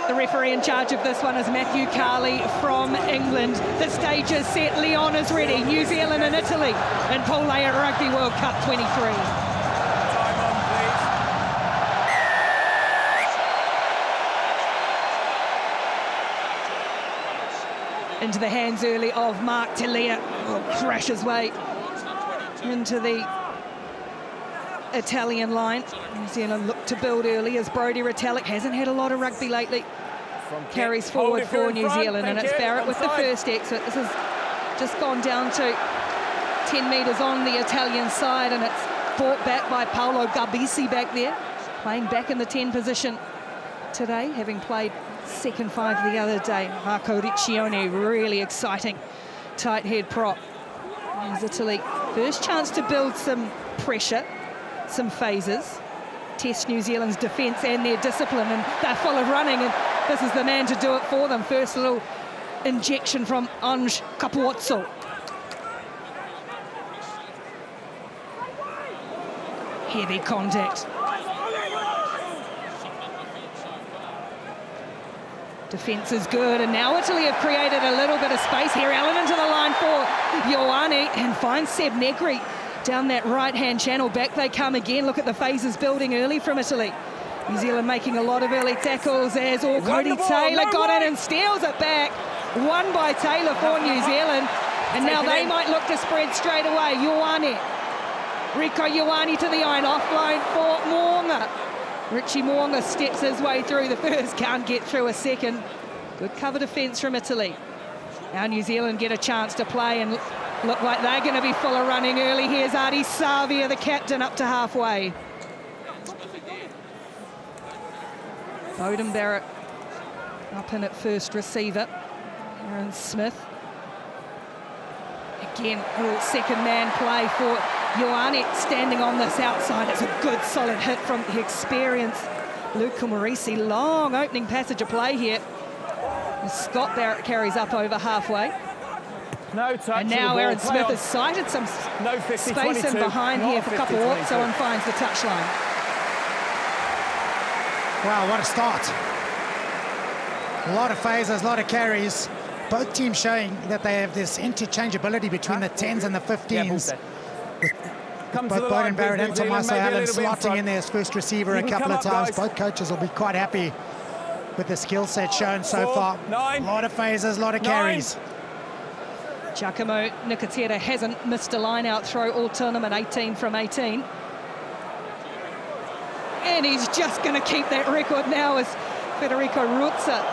The referee in charge of this one is Matthew Carley from England. The stage is set. Lyon is ready. New Zealand and Italy in Pool A at Rugby World Cup 23. Into the hands early of Mark Tele'a. Crash his way into the Italian line. New Zealand look to build early as Brodie Retallick hasn't had a lot of rugby lately. Carries forward for New Zealand, and it's Barrett with the first exit. This has just gone down to 10 metres on the Italian side, and it's brought back by Paolo Garbisi back there, playing back in the 10 position today, having played second 5 the other day. Marco Riccione, really exciting tight head prop. As Italy, first chance to build some pressure, some phases, test New Zealand's defence and their discipline, and they're full of running, and this is the man to do it for them. First little injection from Ange Capuozzo. Heavy contact. Defence is good, and now Italy have created a little bit of space here. Allen into the line for Ioane, and finds Seb Negri down that right-hand channel. Back they come again. Look at the phases building early from Italy. New Zealand making a lot of early tackles as Cody Taylor got in and steals it back. Won by Taylor for New Zealand, and now they might look to spread straight away. Ioane, Rieko Ioane to the iron, offline for Mo'unga. Richie Mo'unga steps his way through the first, can't get through a second. Good cover defence from Italy. Now New Zealand get a chance to play and look like they're going to be full of running early. Here's Adi Savia, the captain, up to halfway. Bowden Barrett up in at first receiver. Aaron Smith. Again, a little second man play for Ioane standing on this outside. It's a good solid hit from the experienced Luca Morisi. Long opening passage of play here. Scott Barrett carries up over halfway. No touch. And now Aaron Smith has sighted some space in behind here for Capuozzo and finds the touchline. Wow, what a start. A lot of phases, a lot of carries. Both teams showing that they have this interchangeability between the 10s and the 15s. With both Bowden Barrett and Tommaso Allen slotting in there as first receiver a couple of times. Both coaches will be quite happy with the skill set shown so far. A lot of phases, a lot of carries. Giacomo Nicotera hasn't missed a line-out throw all tournament, 18 from 18. And he's just going to keep that record now as Federico Ruzza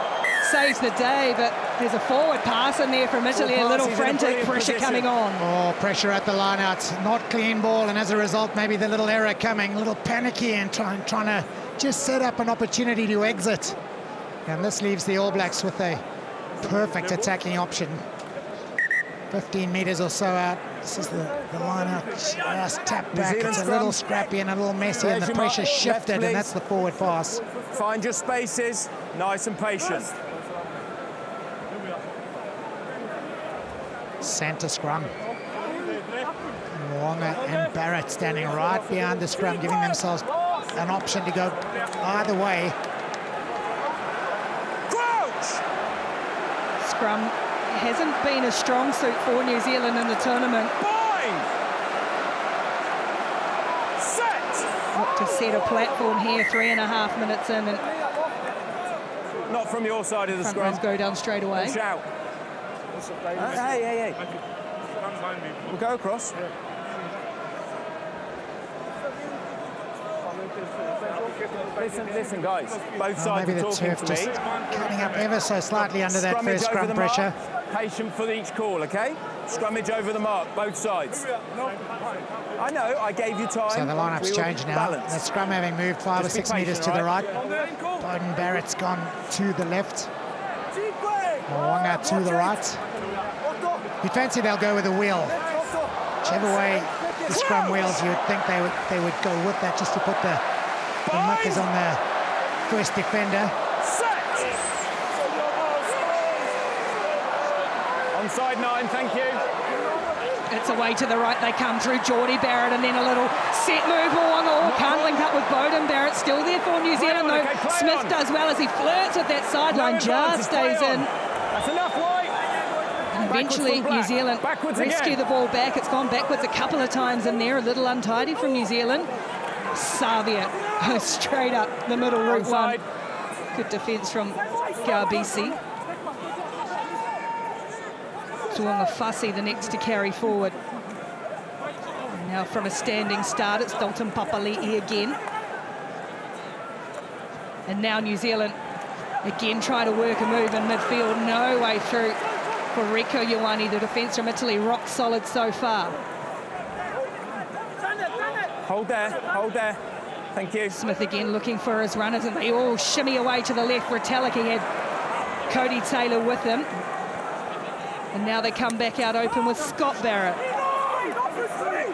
saves the day, but there's a forward pass in there from Italy, a little frantic pressure coming on. Oh, pressure at the line-out, not clean ball, and as a result, maybe the little error coming, a little panicky and trying to just set up an opportunity to exit. And this leaves the All Blacks with a perfect attacking option. 15 metres or so out. This is the line out, just tap back. It's a little scrappy and a little messy, and the pressure shifted, and that's the forward pass. Find your spaces, nice and patient. Centre scrum. Mo'unga and Barrett standing right behind the scrum, giving themselves an option to go either way. Scrum hasn't been a strong suit for New Zealand in the tournament. Look to set a platform here, 3.5 minutes in, and not from your side of the scrum. Go down straight away. Shout. Hey. We'll go across. Listen, guys. Both sides maybe are the talking turf to just me. cutting up ever so slightly under that first scrum pressure. Patient for each call, okay? Scrummage over the mark, both sides. I know, I gave you time. So the lineup's changed now. The scrum having moved 5 or 6 metres to the right. Bowden Barrett's gone to the left. Mo'unga to the right. You'd fancy they'll go with a wheel. Whichever way the scrum wheels, you would think they would go with that, just to put the muckers on the first defender. Inside 9, thank you. It's away to the right, they come through. Geordie Barrett, and then a little set move along the wall. Can't link up with Beauden Barrett. Still there for New Zealand, though. Smith does well as he flirts with that sideline. Just stays in. That's enough, White. And eventually, New Zealand rescue the ball back. It's gone backwards a couple of times in there. A little untidy from New Zealand. Savia goes straight up the middle, route one. Good defence from Garbisi. Tuonga Fussy, the next to carry forward. And now from a standing start, it's Dalton Papali'i again. And now New Zealand again try to work a move in midfield. No way through for Rieko Ioane, the defence from Italy, rock solid so far. Hold there, thank you. Smith again looking for his runners, and they all shimmy away to the left. Retallick, he had Cody Taylor with him. And now they come back out open with Scott Barrett.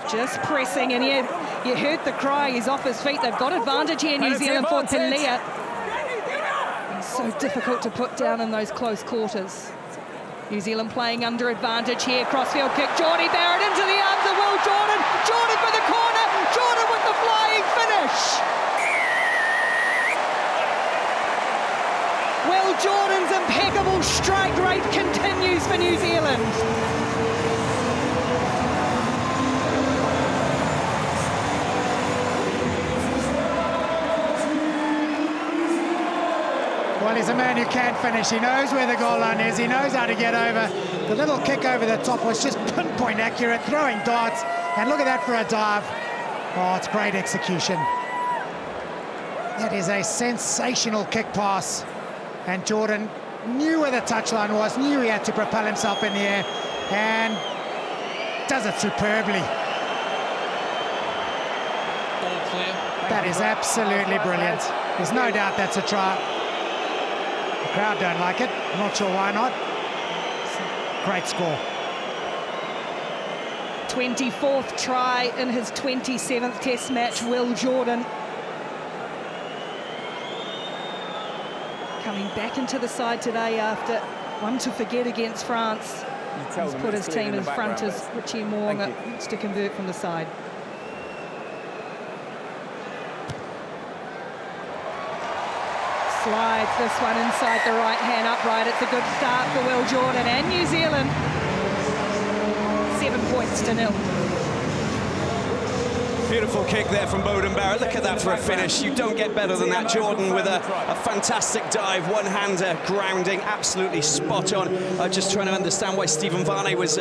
Just pressing, and you heard the cry, he's off his feet. They've got advantage here, New Zealand, for Tele'a. It's so difficult to put down in those close quarters. New Zealand playing under advantage here. Crossfield kick, Geordie Barrett into the arms of Will Jordan. Jordan for the corner, Jordan with the flying finish. Will Jordan's impeccable strike rate continues for New Zealand. Well, he's a man who can finish. He knows where the goal line is. He knows how to get over. The little kick over the top was just pinpoint accurate, throwing darts. And look at that for a dive. Oh, it's great execution. That is a sensational kick pass. And Jordan knew where the touchline was, knew he had to propel himself in the air, and does it superbly. All clear. That is absolutely brilliant. There's no doubt that's a try. The crowd don't like it. I'm not sure why not. Great score. 24th try in his 27th Test match, Will Jordan. Coming back into the side today after one to forget against France. He's put his team in front as Richie Mo'unga wants to convert from the side. Slides this one inside the right-hand upright. It's a good start for Will Jordan and New Zealand. 7 points to 0. Beautiful kick there from Beauden Barrett. Look at that for a finish. You don't get better than that. Jordan with a fantastic dive, one-hander, grounding, absolutely spot on. Just trying to understand why Stephen Varney was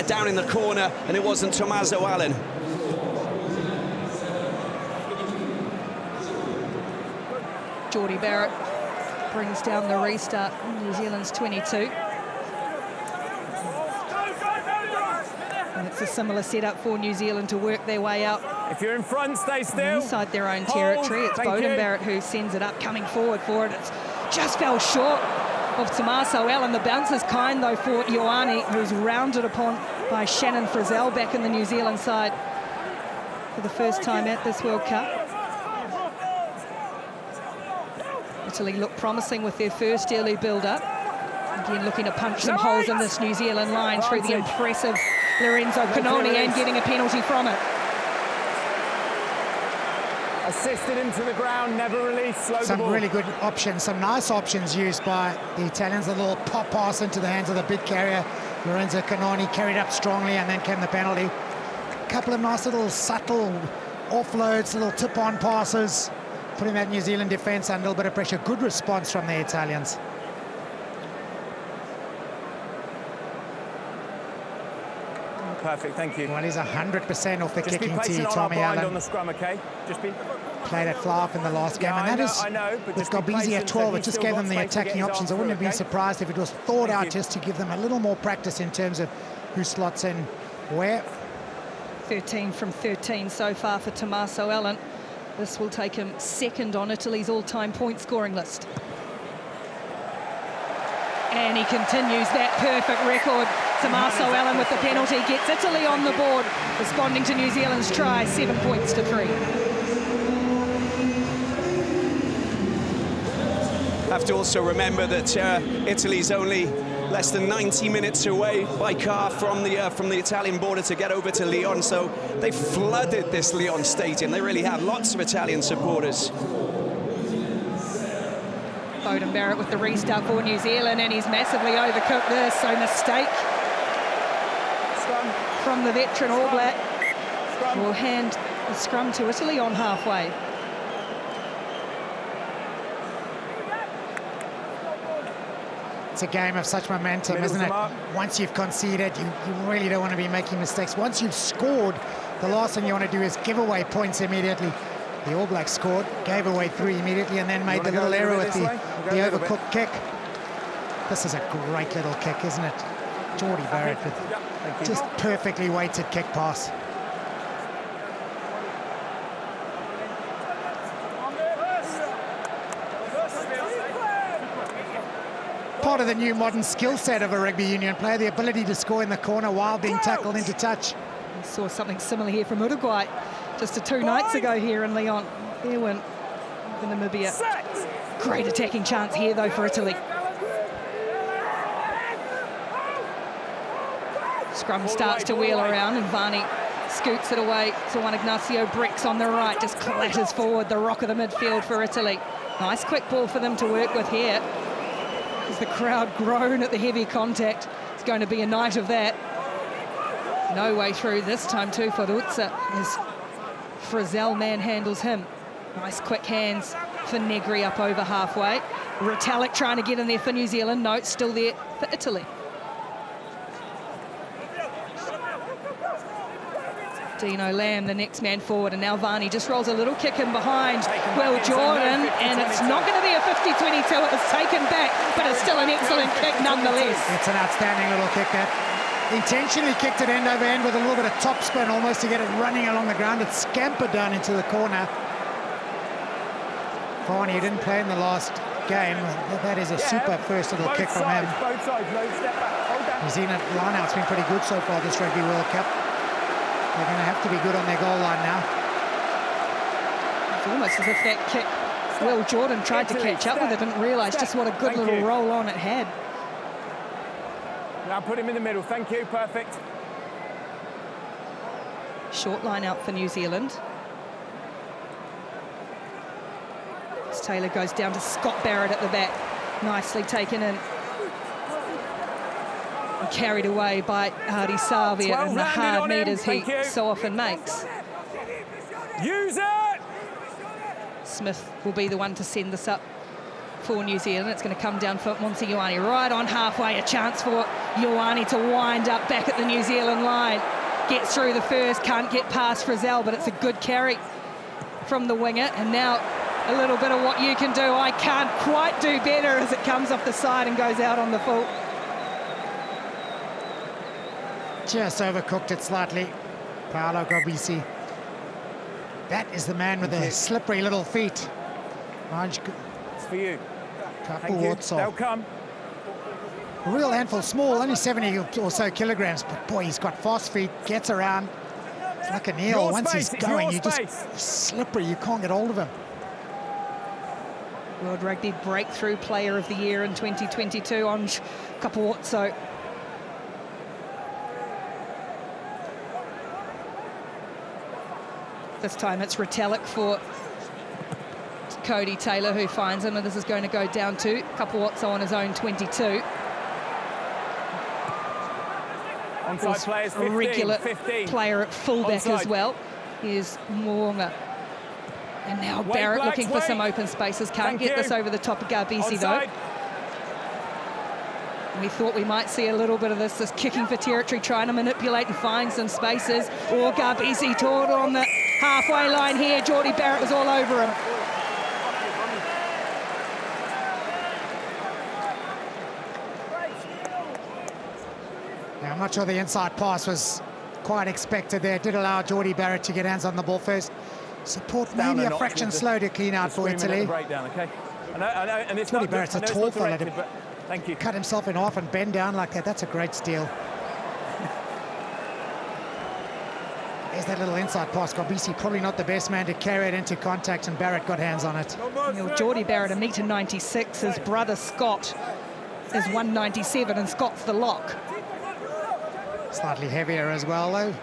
down in the corner and it wasn't Tommaso Allen. Geordie Barrett brings down the restart. New Zealand's 22. And it's a similar setup for New Zealand to work their way out. If you're in front, stay still. Inside their own territory. It's Beauden Barrett who sends it up, coming forward for it. It's just fell short of Tommaso Allen. The bounce is kind, though, for Ioane, who's rounded upon by Shannon Frizzell back in the New Zealand side for the first time at this World Cup. Italy look promising with their first early build-up. Again, looking to punch some holes in this New Zealand line through the impressive Lorenzo Canoni and getting a penalty from it. Assisted him to the ground, never released, slow the ball. Some really good options, some nice options used by the Italians. A little pop pass into the hands of the big carrier. Lorenzo Canoni carried up strongly, and then came the penalty. A couple of nice little subtle offloads, little tip-on passes, putting that New Zealand defence under a little bit of pressure. Good response from the Italians. Perfect, thank you. Well, he's 100% off the Just kicking tee, on Tommy Allen. on the scrum, okay? Just be... Played it fly off in the last game, and that is, with Garbisi at 12, it just gave them the attacking options. I wouldn't have been surprised if it was thought out just to give them a little more practice in terms of who slots in where. 13 from 13 so far for Tommaso Allen. This will take him second on Italy's all-time point scoring list. And he continues that perfect record. Tommaso Allen with the penalty gets Italy on the board, responding to New Zealand's try, 7 points to 3. Have to also remember that Italy's only less than 90 minutes away by car from the Italian border to get over to Lyon. So they flooded this Lyon stadium. They really have lots of Italian supporters. Beauden Barrett with the restart for New Zealand, and he's massively overcooked this, so mistake from the veteran All Black. Will hand the scrum to Italy on halfway. It's a game of such momentum, isn't it? Once you've conceded, you really don't want to be making mistakes. Once you've scored, the last thing you want to do is give away points immediately. The All Blacks scored, gave away 3 immediately, and then made the little error with the overcooked kick. This is a great little kick, isn't it? Geordie Barrett with just perfectly weighted kick pass. Part of the new modern skill set of a rugby union player, the ability to score in the corner while being tackled into touch. We saw something similar here from Uruguay just 2 nights ago here in Lyon. There went for Namibia. Great attacking chance here though for Italy. Scrum starts to wheel around and Varney scoots it away to Juan Ignacio. Breaks on the right, just clatters forward, the rock of the midfield for Italy. Nice quick ball for them to work with here. As the crowd groan at the heavy contact, it's going to be a night of that. No way through this time too for Rutsa as Frizzell manhandles him. Nice quick hands for Negri up over halfway. Retallick trying to get in there for New Zealand. No, it's still there for Italy. Dino Lamb, the next man forward, and now Varney just rolls a little kick in behind Will Jordan, and it's not going to be a 50-22. It was taken back, but it's still an excellent kick nonetheless. It's an outstanding little kick that intentionally kicked it end over end with a little bit of top spin almost to get it running along the ground. It scampered down into the corner. Varney, who didn't play in the last game, that is a super first little kick from him. New Zealand line-out's been pretty good so far this Rugby World Cup. They're going to have to be good on their goal line now. It's almost as if that kick Will Jordan tried to catch up with it, didn't realise just what a good little roll on it had. Now put him in the middle, thank you, perfect. Short line out for New Zealand. As Taylor goes down to Scott Barrett at the back. Nicely taken in. And carried away by Hardy Savia and the hard meters he so often makes. Use it! Smith will be the one to send this up for New Zealand. It's going to come down for Monsi Ioane. Right on halfway, a chance for Ioane to wind up back at the New Zealand line. Gets through the first, can't get past Frizzell, but it's a good carry from the winger. And now a little bit of what you can do. I can't quite do better as it comes off the side and goes out on the full. Just overcooked it slightly. Paolo Garbisi. That is the man with the slippery little feet. It's for you. They'll come. A real handful, small, only 70 or so kilograms, but boy, he's got fast feet, gets around. It's like an eel. Once he's going, he's slippery, you can't get hold of him. World Rugby Breakthrough Player of the Year in 2022 on Kapawotso. This time it's Retallick for Cody Taylor, who finds him, and this is going to go down to Kapawotso on his own 22. Onside players 15, a regular 15. Player at fullback onside as well. Here's Moonga. And now Barrett looking for some open spaces. Can't get this over the top of Garbisi though. We thought we might see a little bit of this kicking for territory, trying to manipulate and find some spaces. Or Garbisi taught on the halfway line here. Geordie Barrett was all over him. Now, I'm not sure the inside pass was quite expected there. It did allow Geordie Barrett to get hands on the ball first. Support maybe a fraction slow to clean out for Italy. Breakdown, okay? I know, and it's Geordie Barrett's a tall fella to thank you. Cut himself in half and bend down like that. That's a great steal. There's that little inside pass. Garbisi probably not the best man to carry it into contact, and Barrett got hands on it. Geordie Barrett, 1.96 m. His brother Scott is 197 and Scott's the lock. Slightly heavier as well, though.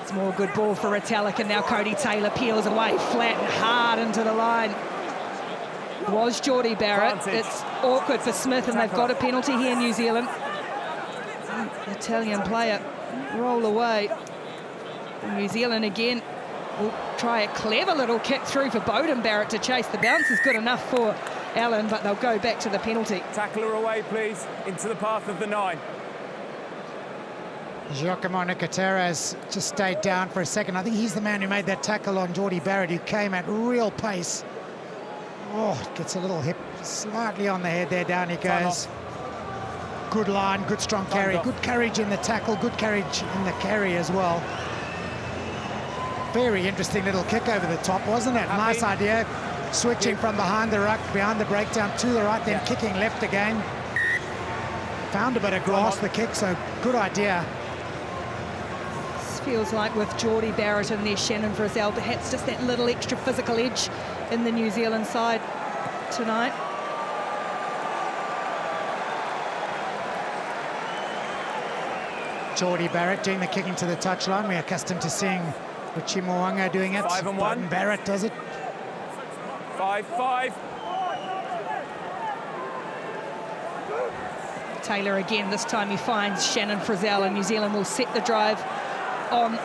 It's more good ball for Italic, and now Cody Taylor peels away flat and hard into the line. Was Geordie Barrett. It's awkward for Smith, and they've got a penalty here, New Zealand. Italian player roll away. And New Zealand again will try a clever little kick through for Bowden Barrett to chase. The bounce is good enough for Allen, but they'll go back to the penalty. Tackler away, please, into the path of the 9. Giacomo Nicotera has just stayed down for a second. I think he's the man who made that tackle on Geordie Barrett, who came at real pace. Oh, gets a little hip slightly on the head there. Down he goes. Good line, good strong carry, good courage in the tackle, good courage in the carry as well. Very interesting little kick over the top, wasn't it? Nice idea. Switching from behind the ruck, behind the breakdown to the right, then kicking left again. Found a bit of grass, the kick, so good idea. This feels like with Geordie Barrett in there, Shannon Frizzell, perhaps just that little extra physical edge in the New Zealand side tonight. Geordie Barrett doing the kicking to the touchline. We're accustomed to seeing Richie Mo'unga doing it. 5 and 1. Barrett does it. 5-5. Taylor again, this time he finds Shannon Frizzell, and New Zealand will set the drive on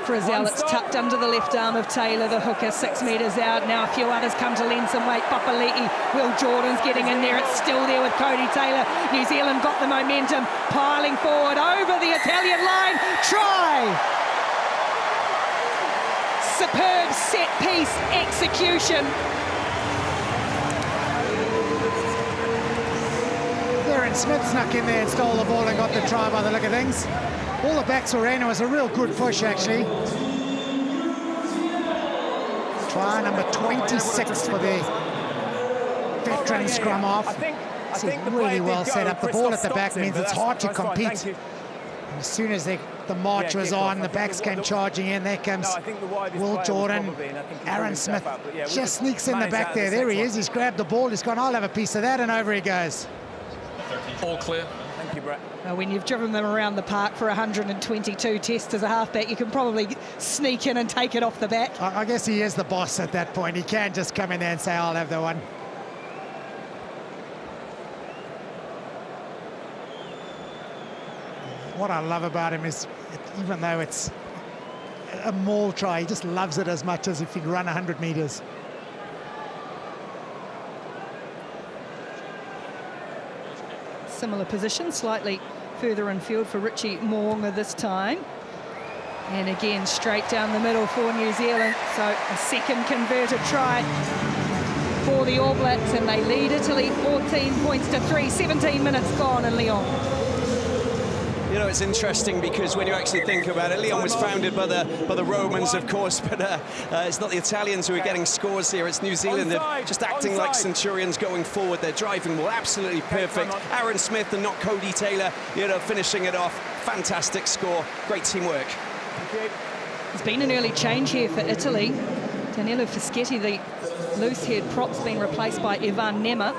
Frizzell. It's tucked under the left arm of Taylor, the hooker, 6 metres out. Now a few others come to lend some weight. Papali'i, Will Jordan's getting in there. It's still there with Cody Taylor. New Zealand got the momentum, piling forward over the Italian line. Try! Superb set-piece execution. Darren Smith snuck in there and stole the ball and got the try by the look of things. All the backs were in. It was a real good push, actually. Try number 26 for the veteran scrum half. This is really well set up. The ball at the back means it's hard to compete. And as soon as the march was on, the backs came charging in. There comes Will Jordan. Aaron Smith just sneaks in the back there. There he is. He's grabbed the ball. He's gone, I'll have a piece of that, and over he goes. All clear. Thank you, Brett. Well, when you've driven them around the park for 122 tests as a halfback, you can probably sneak in and take it off the back. I guess he is the boss at that point. He can't just come in there and say, I'll have the one. What I love about him is, even though it's a maul try, he just loves it as much as if he'd run 100 metres. Similar position, slightly further in field for Richie Mo'unga this time. And again, straight down the middle for New Zealand. So a second converted try for the All Blacks, and they lead Italy 14 points to 3, 17 minutes gone in Lyon. You know, it's interesting because when you actually think about it, Lyon was founded by the Romans, of course, but it's not the Italians who are getting scores here. It's New Zealand. They're just acting like centurions going forward. They're driving well, absolutely perfect. Aaron Smith and not Cody Taylor, you know, finishing it off. Fantastic score. Great teamwork. There's been an early change here for Italy. Danilo Fischetti, the loose-head prop's been replaced by Ivan Nema.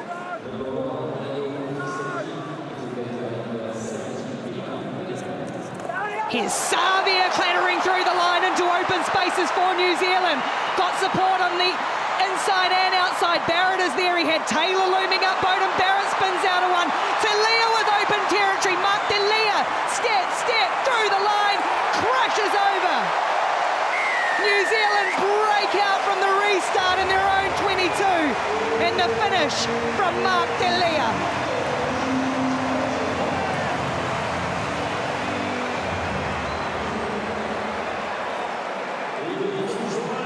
Here's Savia clattering through the line into open spaces for New Zealand. Got support on the inside and outside. Barrett is there. He had Taylor looming up. Bowden Barrett spins out of one. Tele'a with open territory. Mark Tele'a, step through the line, crashes over. New Zealand break out from the restart in their own 22. And the finish from Mark Tele'a.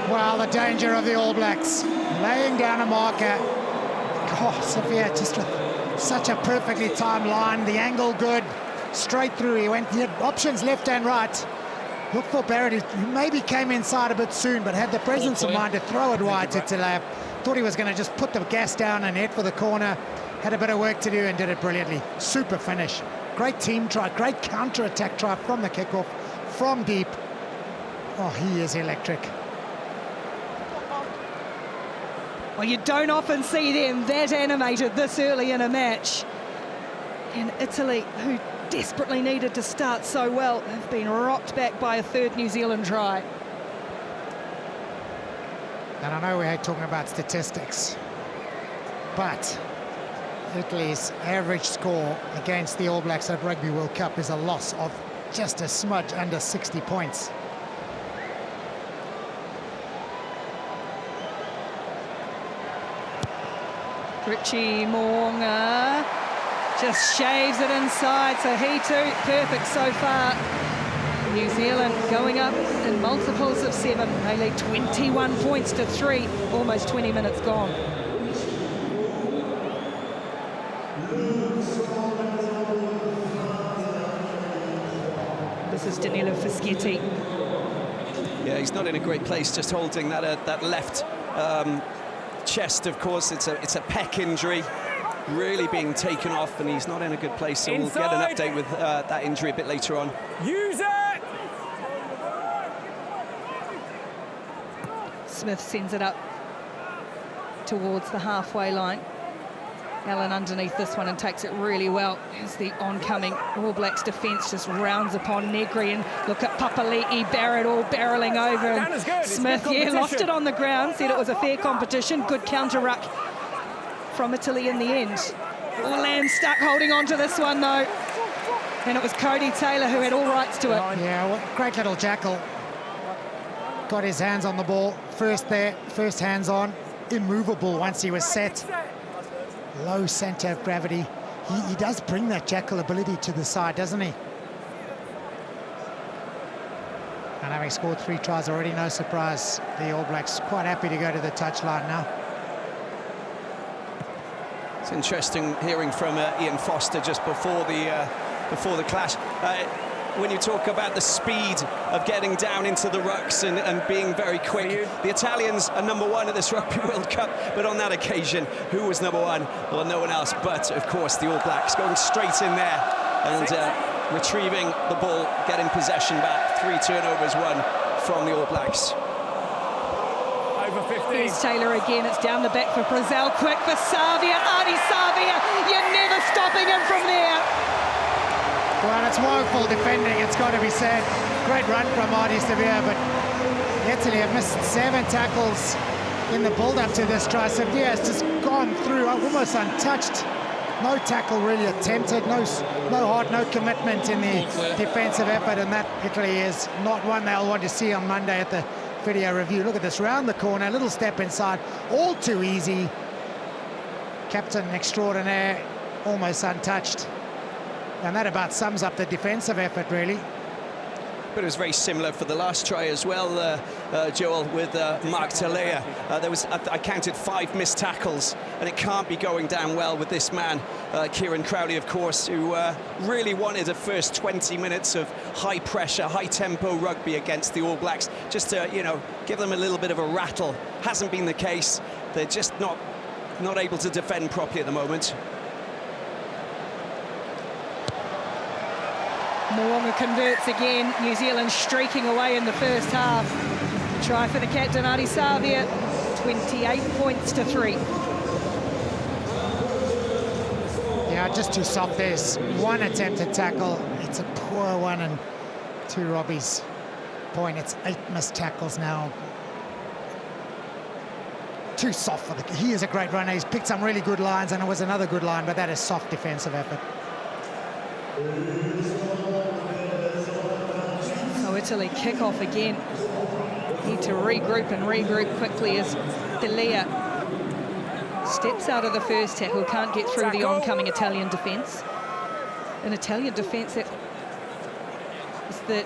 Well, the danger of the All Blacks, laying down a marker. Oh, Sophia, just with such a perfectly timed line, the angle good, straight through. He had options left and right. Look for Barrett, who maybe came inside a bit soon, but had the presence of mind to throw it wide to Tele'a. Thought he was going to just put the gas down and head for the corner. Had a bit of work to do and did it brilliantly. Super finish. Great team try, great counter-attack try from the kickoff, from deep. Oh, he is electric. Well, you don't often see them that animated this early in a match. And Italy, who desperately needed to start so well, have been rocked back by a third New Zealand try. And I know we hate talking about statistics, but Italy's average score against the All Blacks at Rugby World Cup is a loss of just a smudge under 60 points. Richie Mo'unga just shaves it inside, so he too perfect so far. New Zealand going up in multiples of 7. They lead 21 points to 3, almost 20 minutes gone. This is Danilo Fischetti. Yeah, he's not in a great place, just holding that left chest, of course. It's a pec injury, really being taken off, and he's not in a good place, so we'll get an update with that injury a bit later on. Use it! Smith sends it up towards the halfway line. Allen underneath this one and takes it really well as the oncoming All Blacks defence just rounds upon Negri, and look at Papali'i, Barrett all barrelling over. And Smith, yeah, lost it on the ground, said it was a fair competition. Good counter ruck from Italy in the end. Land stuck holding on to this one though. And it was Cody Taylor who had all rights to it. Yeah, well, great little jackal. Got his hands on the ball. First there, first hands on. Immovable once he was set. Low centre of gravity. He does bring that jackal ability to the side, doesn't he? And having scored 3 tries already, no surprise. The All Blacks quite happy to go to the touchline now. It's interesting hearing from Ian Foster just before the clash. When you talk about the speed of getting down into the rucks and being very quick, the Italians are #1 at this Rugby World Cup, but on that occasion, who was #1? Well, no one else, but of course the All Blacks going straight in there and retrieving the ball, getting possession back. 3 turnovers, 1 from the All Blacks. Over 15. Here's Taylor again, it's down the back for Brazil, quick for Savia, Ardie Savia, you're never stopping him from there. Well, it's woeful defending, it's got to be said. Great run from Ardie Savia, but Italy have missed 7 tackles in the build-up to this try. Savia has just gone through almost untouched. No tackle really attempted, no heart, no commitment in the defensive effort, and that Italy is not one they'll want to see on Monday at the video review. Look at this, round the corner, little step inside, all too easy. Captain extraordinaire, almost untouched. And that about sums up the defensive effort, really. But it was very similar for the last try as well, Joel, with Mark Tele'a. I counted 5 missed tackles, and it can't be going down well with this man, Kieran Crowley, of course, who really wanted the first 20 minutes of high-pressure, high-tempo rugby against the All Blacks, just to, you know, give them a little bit of a rattle. Hasn't been the case. They're just not able to defend properly at the moment. Mo'unga converts again. New Zealand streaking away in the first half. Try for the captain, Ardie Savia. 28 points to 3. Yeah, just too soft. There's 1 attempted tackle. It's a poor one, and to Robbie's point, it's 8 missed tackles now. Too soft for the... He is a great runner. He's picked some really good lines, and it was another good line, but that is soft defensive effort. So Italy kick off again. Need to regroup quickly as Tele'a steps out of the first tackle, can't get through the oncoming Italian defence. An Italian defence that is the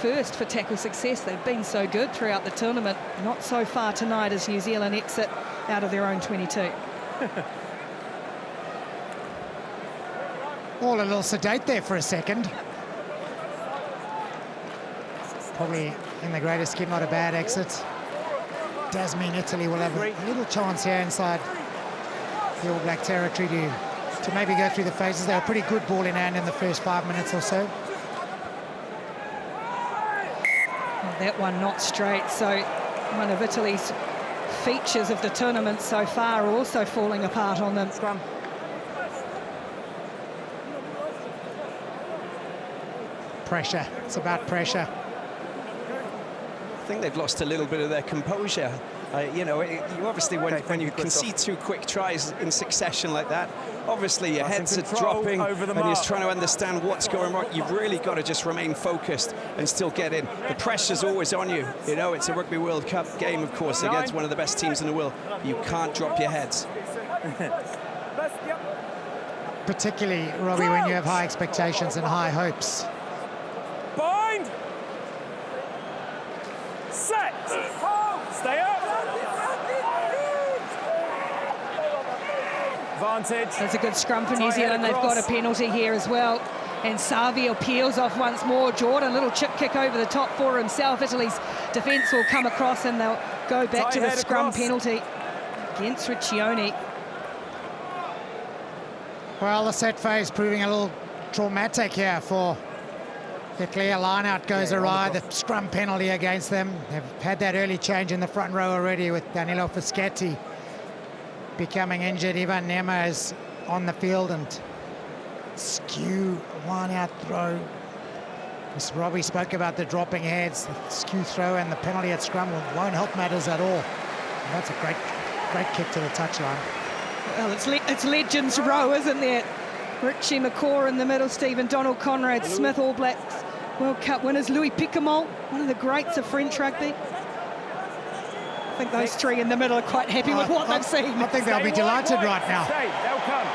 first for tackle success. They've been so good throughout the tournament. Not so far tonight as New Zealand exit out of their own 22. All a little sedate there for a second. Probably in the greater scheme, not a bad exit. Does mean Italy will have a little chance here inside the All Black territory to maybe go through the phases. They were pretty good ball in hand in the first 5 minutes or so. Well, that one not straight, so one of Italy's features of the tournament so far are also falling apart on them. Scrum. Pressure. It's about pressure. I think they've lost a little bit of their composure. You know, you obviously, when you concede 2 quick tries in succession like that, obviously your heads are dropping and you're trying to understand what's going wrong. You've really got to just remain focused and still get in. The pressure's always on you. You know, it's a Rugby World Cup game, of course, against one of the best teams in the world. You can't drop your heads. Particularly, Robbie, when you have high expectations and high hopes. Bind! Set! Stay up! Advantage. That's a good scrum for New Zealand. They've got a penalty here as well. And Savio peels off once more. Jordan, a little chip kick over the top for himself. Italy's defence will come across and they'll go back to the scrum penalty against Riccioni. Well, the set phase proving a little traumatic here for Italy. A line-out goes awry, the scrum penalty against them. They've had that early change in the front row already with Danilo Fischetti becoming injured. Ivan Nema is on the field and skew line-out throw. As Robbie spoke about the dropping heads, the skew throw and the penalty at scrum won't help matters at all. And that's a great kick to the touchline. Well, it's Legends Row, isn't there? Richie McCaw in the middle, Stephen Donald, Conrad Smith, All Blacks World Cup winners, Louis Picamol, one of the greats of French rugby. I think those three in the middle are quite happy with what they've seen. I think they'll be delighted right now. Stay, they'll come.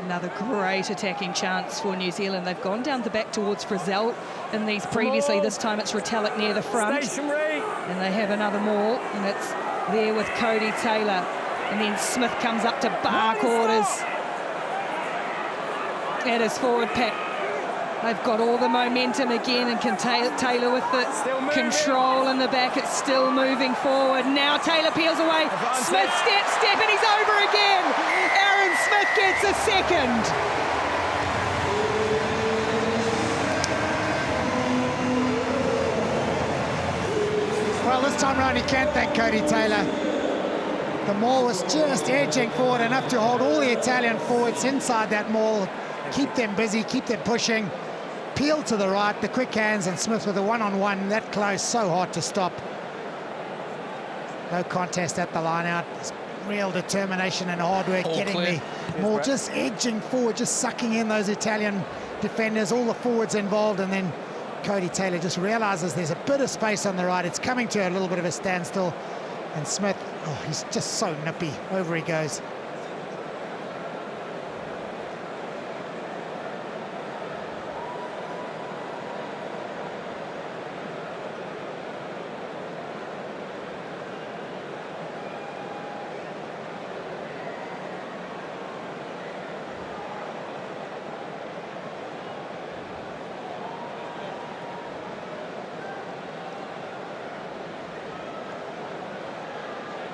Another great attacking chance for New Zealand. They've gone down the back towards Frizzell in these previously. This time it's Retallick near the front. Stationary. And they have another maul, and it's there with Cody Taylor. And then Smith comes up to bark orders at his forward pack. They've got all the momentum again, and can Taylor with the control in the back. It's still moving forward. Now Taylor peels away. Smith step, and he's over again. Aaron Smith gets a second. Well, this time round, he can't thank Cody Taylor. The maul was just edging forward enough to hold all the Italian forwards inside that maul, keep them busy, keep them pushing. Peel to the right, the quick hands, and Smith with a one-on-one that close, so hard to stop. No contest at the line-out. Real determination and hard work getting the maul just edging forward, just sucking in those Italian defenders, all the forwards involved, and then Cody Taylor just realises there's a bit of space on the right. It's coming to a little bit of a standstill, and Smith, oh, he's just so nippy. Over he goes.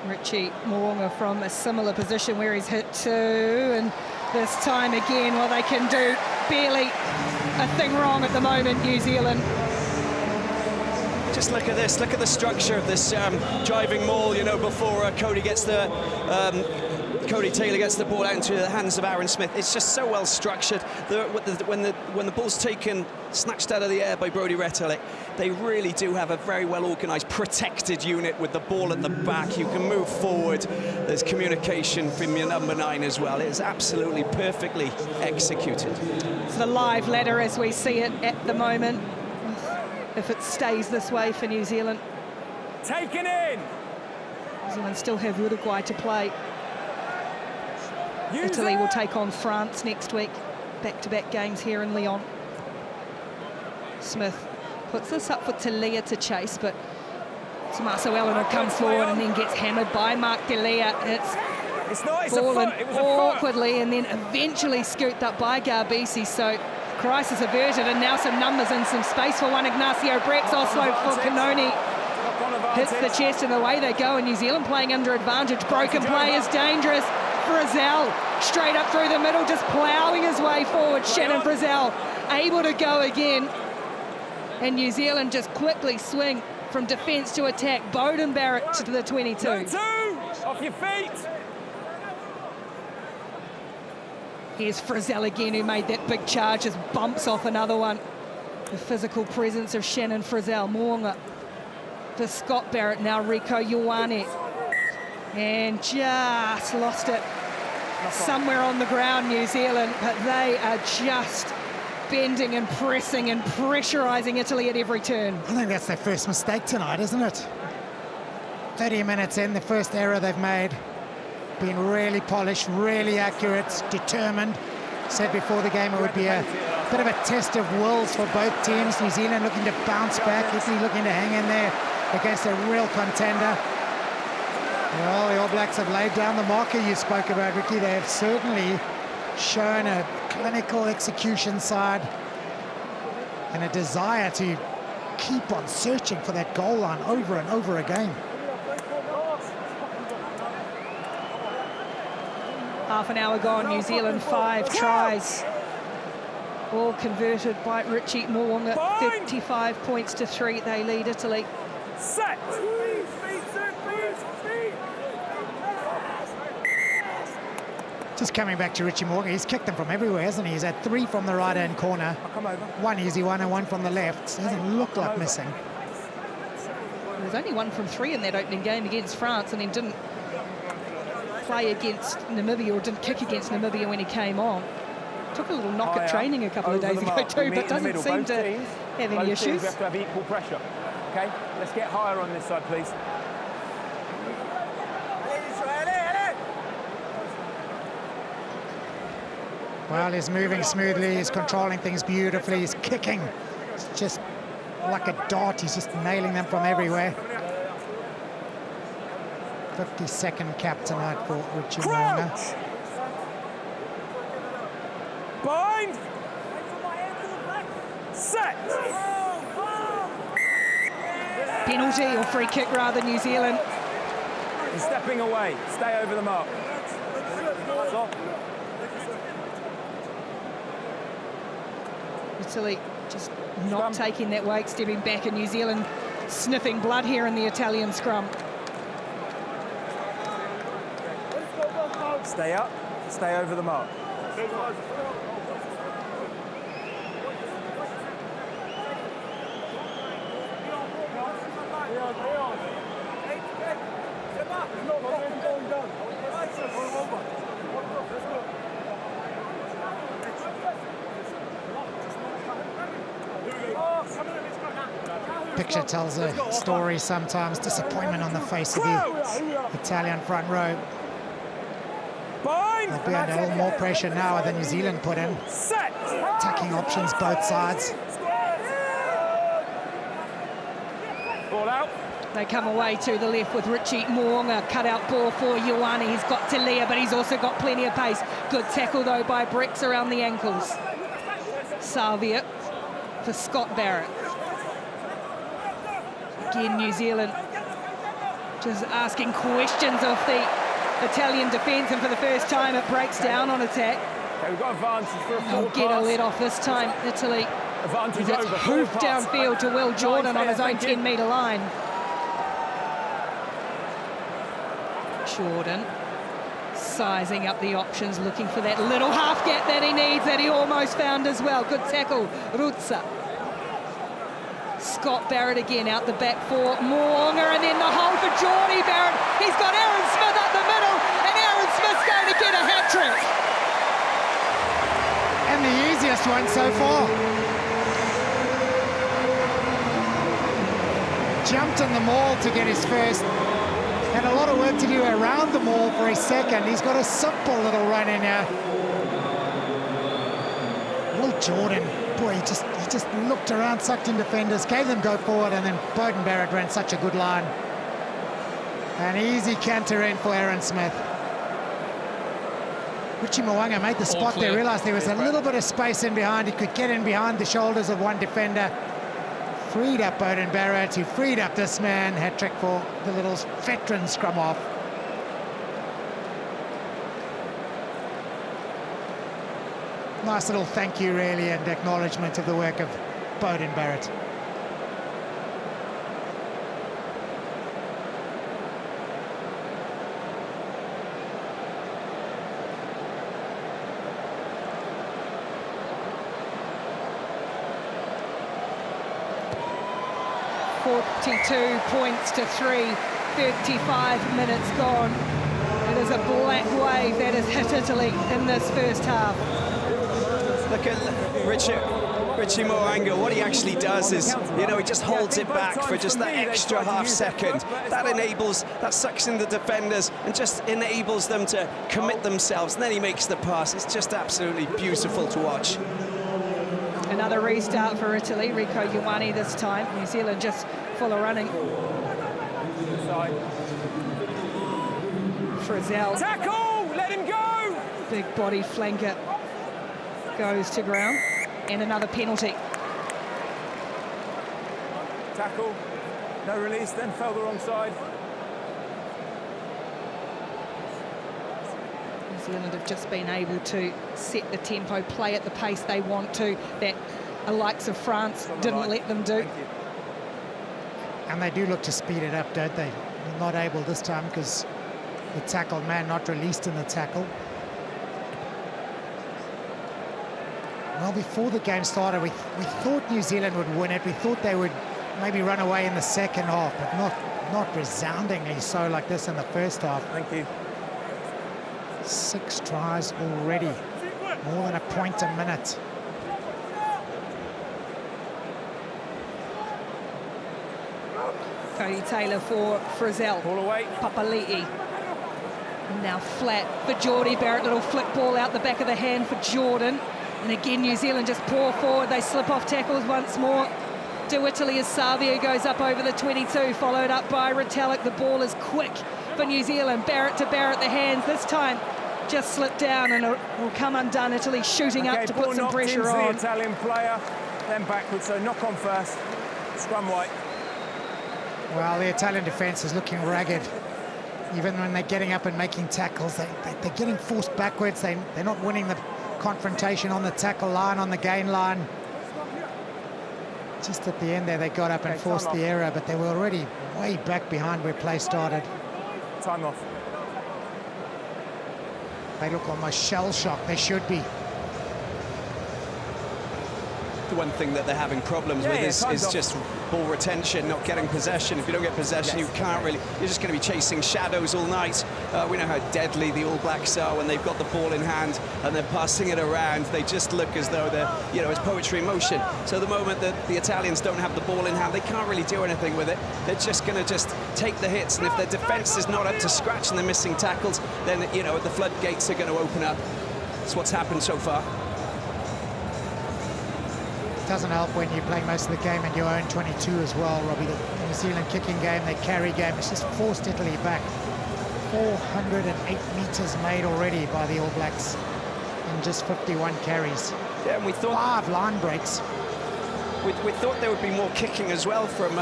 Richie Moonga from a similar position where he's hit too, and this time again, well, they can do barely a thing wrong at the moment, New Zealand. Just look at this, look at the structure of this driving maul, you know, before Cody Taylor gets the ball out into the hands of Aaron Smith. It's just so well structured. When the ball's taken, snatched out of the air by Brodie Retallick, they really do have a very well organised, protected unit with the ball at the back. You can move forward. There's communication from your number 9 as well. It's absolutely perfectly executed. It's the live ladder as we see it at the moment. If it stays this way for New Zealand. Taken in. New Zealand still have Uruguay to play. Italy will take on France next week. Back-to-back games here in Lyon. Smith puts this up for Tele'a to chase, but Tommaso Eleanor comes forward and then gets hammered by Mark Tele'a. It's fallen awkwardly and then eventually scooped up by Garbisi, so crisis averted, and now some numbers and some space for one Ignacio Brex. Oslo for Canoni. Hits the chest and away they go, and New Zealand playing under advantage. Broken play is dangerous. Frizzell straight up through the middle, just ploughing his way forward. Shannon Frizzell able to go again. And New Zealand just quickly swing from defence to attack. Beauden Barrett to the 22. Go two! Off your feet! Here's Frizzell again, who made that big charge, just bumps off another one. The physical presence of Shannon Frizzell. Moonga for Scott Barrett, now Rieko Ioane. And just lost it somewhere on the ground, New Zealand, but they are just bending and pressing and pressurising Italy at every turn. I think that's their first mistake tonight, isn't it? 30 minutes in, the first error they've made. Been really polished, really accurate, determined. Said before the game it would be a bit of a test of wills for both teams. New Zealand looking to bounce back, Italy looking to hang in there against a real contender. Well, the All Blacks have laid down the marker you spoke about, Ricky. They have certainly shown a clinical execution side and a desire to keep on searching for that goal line over and over again. Half an hour gone, New Zealand 5 tries. All converted by Richie Moonga, 55 points to 3. They lead Italy. Set! Just coming back to Richie Moonga, he's kicked them from everywhere, hasn't he? He's had 3 from the right-hand corner. One easy one and one from the left. Doesn't look like missing. There's only 1 from 3 in that opening game against France, and then didn't play against Namibia, or didn't kick against Namibia when he came on. Took a little knock at training a couple of days ago too, but doesn't seem to have any issues. We have to have equal pressure. Okay, let's get higher on this side, please. Well, he's moving smoothly, he's controlling things beautifully, he's kicking. It's just like a dart, he's just nailing them from everywhere. 52nd cap tonight for Richie Moonga. Bind! Set! Penalty or free kick rather, New Zealand. He's stepping away, stay over the mark. Italy just not taking that weight, stepping back, and New Zealand sniffing blood here in the Italian scrum. Stay up, stay over the mark. Picture tells a story sometimes. Disappointment on the face of the Italian front row. They'll be under a little more pressure now than New Zealand put in. Attacking options both sides. Ball out. They come away to the left with Richie Moonga, cut out ball for Ioane. He's got Tele'a, but he's also got plenty of pace. Good tackle though by Brex around the ankles. Salvia for Scott Barrett. Again, New Zealand just asking questions of the Italian defence, and for the first time it breaks down on attack. Okay, we've got advantage for a They'll get a let off this time, Italy. Advantage It's over. hoofed downfield to Will Jordan on his own 10-metre line. Jordan sizing up the options, looking for that little half gap that he needs, that he almost found as well. Good tackle, Ruzza. Scott Barrett again out the back for Moonga, and then the hole for Geordie Barrett. He's got Aaron Smith up the middle, and Aaron Smith's going to get a hat-trick. And the easiest one so far. Jumped in the maul to get his first. Had a lot of work to do around the maul for his second. He's got a simple little run in here. Will Jordan, boy, he just looked around, sucked in defenders, gave them go forward, and then Beauden Barrett ran such a good line. An easy canter in for Aaron Smith. Richie Moonga made the spot there, realised there was a little bit of space in behind. He could get in behind the shoulders of one defender. Freed up Beauden Barrett, who freed up this man. Hat-trick for the little veteran scrum off. Nice little thank you, really, and acknowledgement of the work of Beauden Barrett. .42 points to 3, 35 minutes gone. It is a black wave that has hit Italy in this first half. Look at Richie Mo'unga. What he actually does is, you know, he just holds it back for just that extra half second. That sucks in the defenders and just enables them to commit themselves. And then he makes the pass. It's just absolutely beautiful to watch. Another restart for Italy. Rico Ioane this time. New Zealand just full of running. Frizzell. Tackle! Let him go! Big body flanker goes to ground. And another penalty. Tackle. No release, then fell the wrong side. New Zealand have just been able to set the tempo, play at the pace they want to, that the likes of France didn't let them do. And they do look to speed it up, don't they? They're not able this time because the tackle man not released in the tackle. Well, before the game started, we thought New Zealand would win it. We thought they would maybe run away in the second half, but not resoundingly so like this in the first half. Thank you. 6 tries already, more than a point a minute. Cody Taylor for Frizzell. Ball away. Papali'i. Now flat for Geordie Barrett. Little flick ball out the back of the hand for Jordan. And again, New Zealand just pour forward. They slip off tackles once more. To Italy as Savio goes up over the 22, followed up by Retallick. The ball is quick for New Zealand. Barrett to Barrett, the hands this time just slipped down and it will come undone. Italy shooting up to put some pressure on. The Italian player, then backwards, so knock on first. Scrum white. Well, the Italian defence is looking ragged. Even when they're getting up and making tackles, they're getting forced backwards. They're not winning the confrontation on the tackle line, on the gain line. Just at the end there, they got up and forced the error, but they were already way back behind where play started. Time off. They look almost shell-shocked. They should be. The one thing that they're having problems with is just ball retention, not getting possession. If you don't get possession, you can't really, you're just going to be chasing shadows all night. We know how deadly the All Blacks are when they've got the ball in hand and they're passing it around. They just look as though they're, you know, it's poetry in motion. So the moment that the Italians don't have the ball in hand, they can't really do anything with it. They're just going to just take the hits, and if their defence is not up to scratch and they're missing tackles, then, you know, the floodgates are going to open up. That's what's happened so far. Doesn't help when you're playing most of the game and you own 22 as well, Robbie. The New Zealand kicking game, their carry game, it's just forced Italy back. 408 metres made already by the All Blacks in just 51 carries. Yeah, and we thought 5 line breaks. We thought there would be more kicking as well from,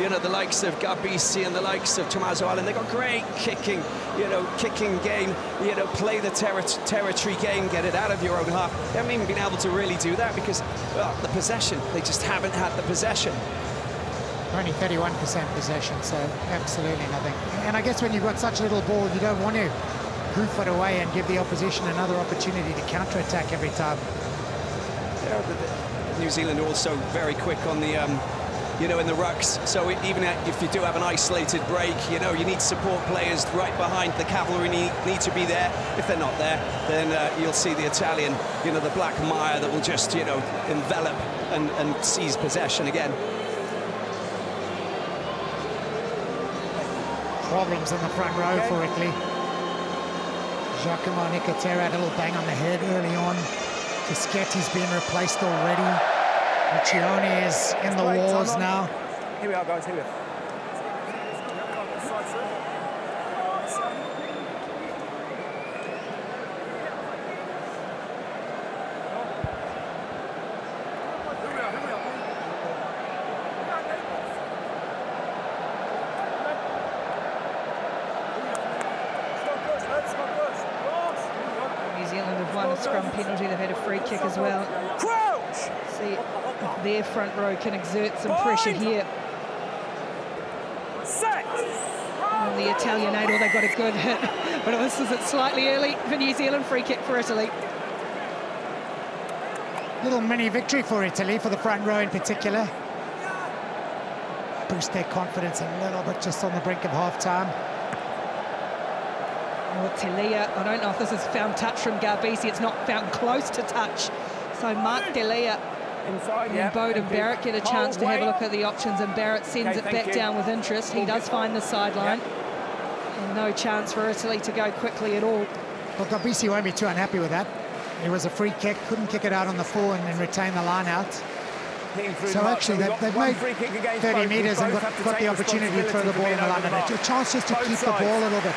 you know, the likes of Gabisi and the likes of Tommaso Allen. They got great kicking, you know, kicking game, you know, play the territory game, get it out of your own half. They haven't even been able to really do that because, well, the possession, they just haven't had the possession. Only 31% possession, so absolutely nothing. And I guess when you've got such little ball, you don't want to hoof it away and give the opposition another opportunity to counter-attack every time. Yeah, New Zealand also very quick on the, you know, in the rucks. So even if you do have an isolated break, you know, you need support players right behind. The cavalry need to be there. If they're not there, then you'll see the Italian, you know, the black mire that will just, you know, envelop and seize possession again. Problems in the front row for Italy. Giacomo Nicotera had a little bang on the head early on. Fischetti's been replaced already. Riccione is in the wars now. Here we are, guys, here we are. scrum penalty. They've had a free kick as well. Crouch! See if their front row can exert some pressure here. Set! And the Italian 8, they got a good hit, but this is it slightly early for New Zealand. Free kick for Italy. Little mini victory for Italy, for the front row in particular. Boost their confidence a little bit just on the brink of half-time. Oh, Tele'a, I don't know if this is found touch from Garbisi. It's not found close to touch. So Mark Tele'a and Beauden Barrett get a chance to have a look at the options, and Barrett sends it back down with interest. He does find the sideline. And no chance for Italy to go quickly at all. Well, Garbisi won't be too unhappy with that. It was a free kick, couldn't kick it out on the full and then retain the line out. So actually, they've made 30 metres and got the opportunity to throw the ball in the line. A chance just to keep the ball a little bit,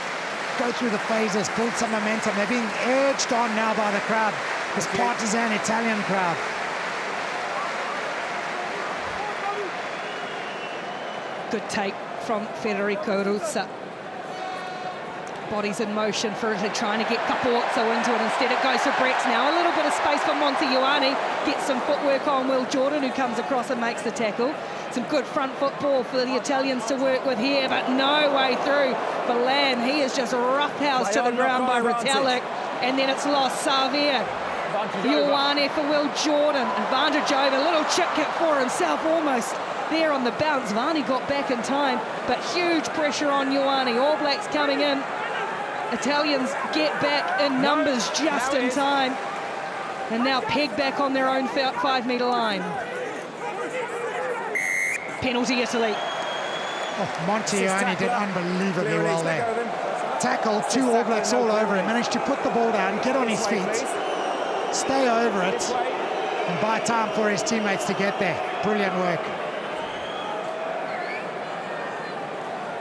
go through the phases, build some momentum. They're being urged on now by the crowd, this partisan Italian crowd. Good take from Federico Ruzza. Bodies in motion for it, trying to get Capuozzo into it. Instead it goes for Brex now. A little bit of space for Monty Ioane. Gets some footwork on Will Jordan, who comes across and makes the tackle. Some good front football for the Italians to work with here, but no way through for Lan. He is just roughhoused to the ground by Retallick. And then it's lost. Savia. Ioane for Will Jordan. Advantage over. Little chip kick for himself almost there on the bounce. Varney got back in time, but huge pressure on Ioane. All Blacks coming in. Italians get back in numbers just in time. And now Peg back on their own 5-metre line. Penalty Italy. Oh, Monty Ioane did unbelievably well there. Tackled, 2 All Blacks all over him, managed to put the ball down, get on his feet, stay over it, and buy time for his teammates to get there. Brilliant work.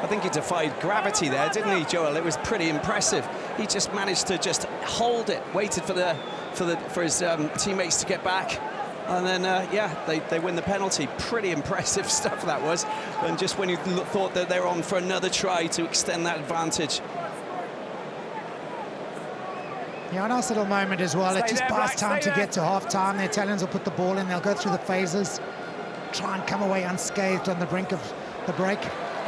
I think he defied gravity there, didn't he, Joel? It was pretty impressive. He just managed to just hold it, waited for his teammates to get back, and then yeah, they win the penalty. Pretty impressive stuff that was. And just when you thought that they were on for another try to extend that advantage. Yeah, a nice little moment as well. It just buys time to get to half-time. The Italians will put the ball in, they'll go through the phases, try and come away unscathed on the brink of the break.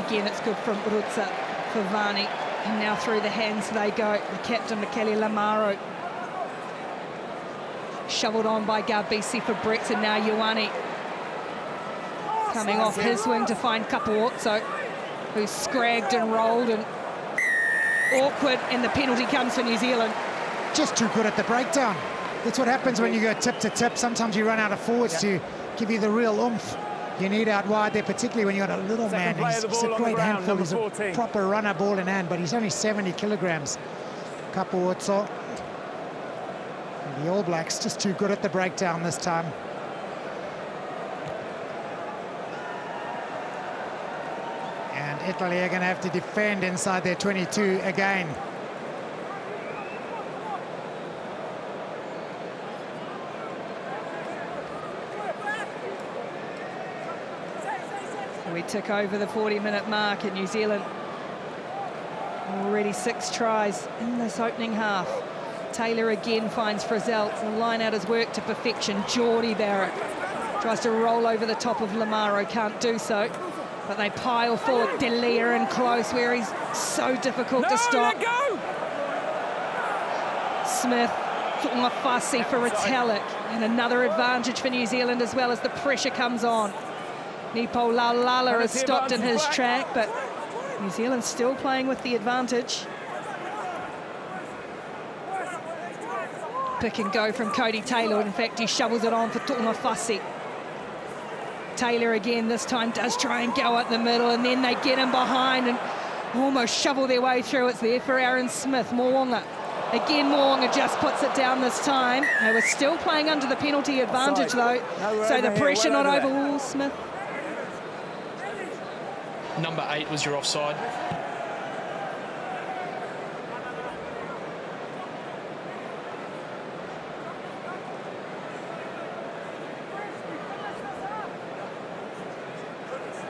Again, it's good from Ruzza for Varney. And now through the hands they go. The captain, Michele Lamaro. Shoveled on by Garbisi for Brex, and now Ioane coming off his wing to find Capuozzo, who's scragged and rolled and awkward, and the penalty comes for New Zealand. Just too good at the breakdown. That's what happens when you go tip to tip. Sometimes you run out of forwards to give you the real oomph you need out wide there, particularly when you've got a little man. He's a great handful. He's a proper runner, ball in hand, but he's only 70 kilograms. Capuozzo. The All Blacks just too good at the breakdown this time. And Italy are going to have to defend inside their 22 again. We took over the 40-minute mark in New Zealand. Already 6 tries in this opening half. Taylor again finds Frizzell. The line out his work to perfection. Geordie Barrett tries to roll over the top of Lamaro, can't do so. But they pile forward. Tele'a in close, where he's so difficult to stop. Smith, Tu'ungafasi for Retallick. And another advantage for New Zealand as well as the pressure comes on. Nipo Laulala has stopped in his track, but New Zealand's still playing with the advantage. Pick and go from Cody Taylor. In fact, he shovels it on for Tu'ungafasi. Taylor again this time does try and go at the middle, and then they get him behind and almost shovel their way through. It's there for Aaron Smith. Mo'unga. Again, Mo'unga just puts it down this time. They were still playing under the penalty advantage, though. So the pressure not over Will Smith. Number 8 was your offside.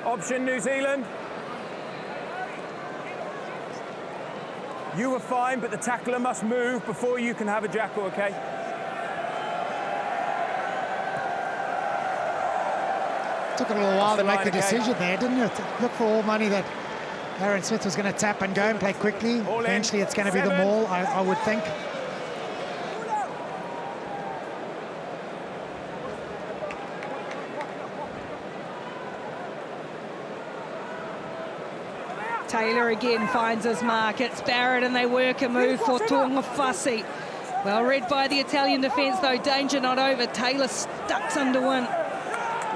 Option New Zealand. You were fine, but the tackler must move before you can have a jackal, okay? Took a little while to make the decision there, didn't it? Look for all money that Aaron Smith was going to tap and go and play quickly. Eventually it's going to be the maul, I would think. Taylor again finds his mark. It's Barrett and they work a move for Tu'ungafasi. Well read by the Italian defence though. Danger not over. Taylor stucks under one.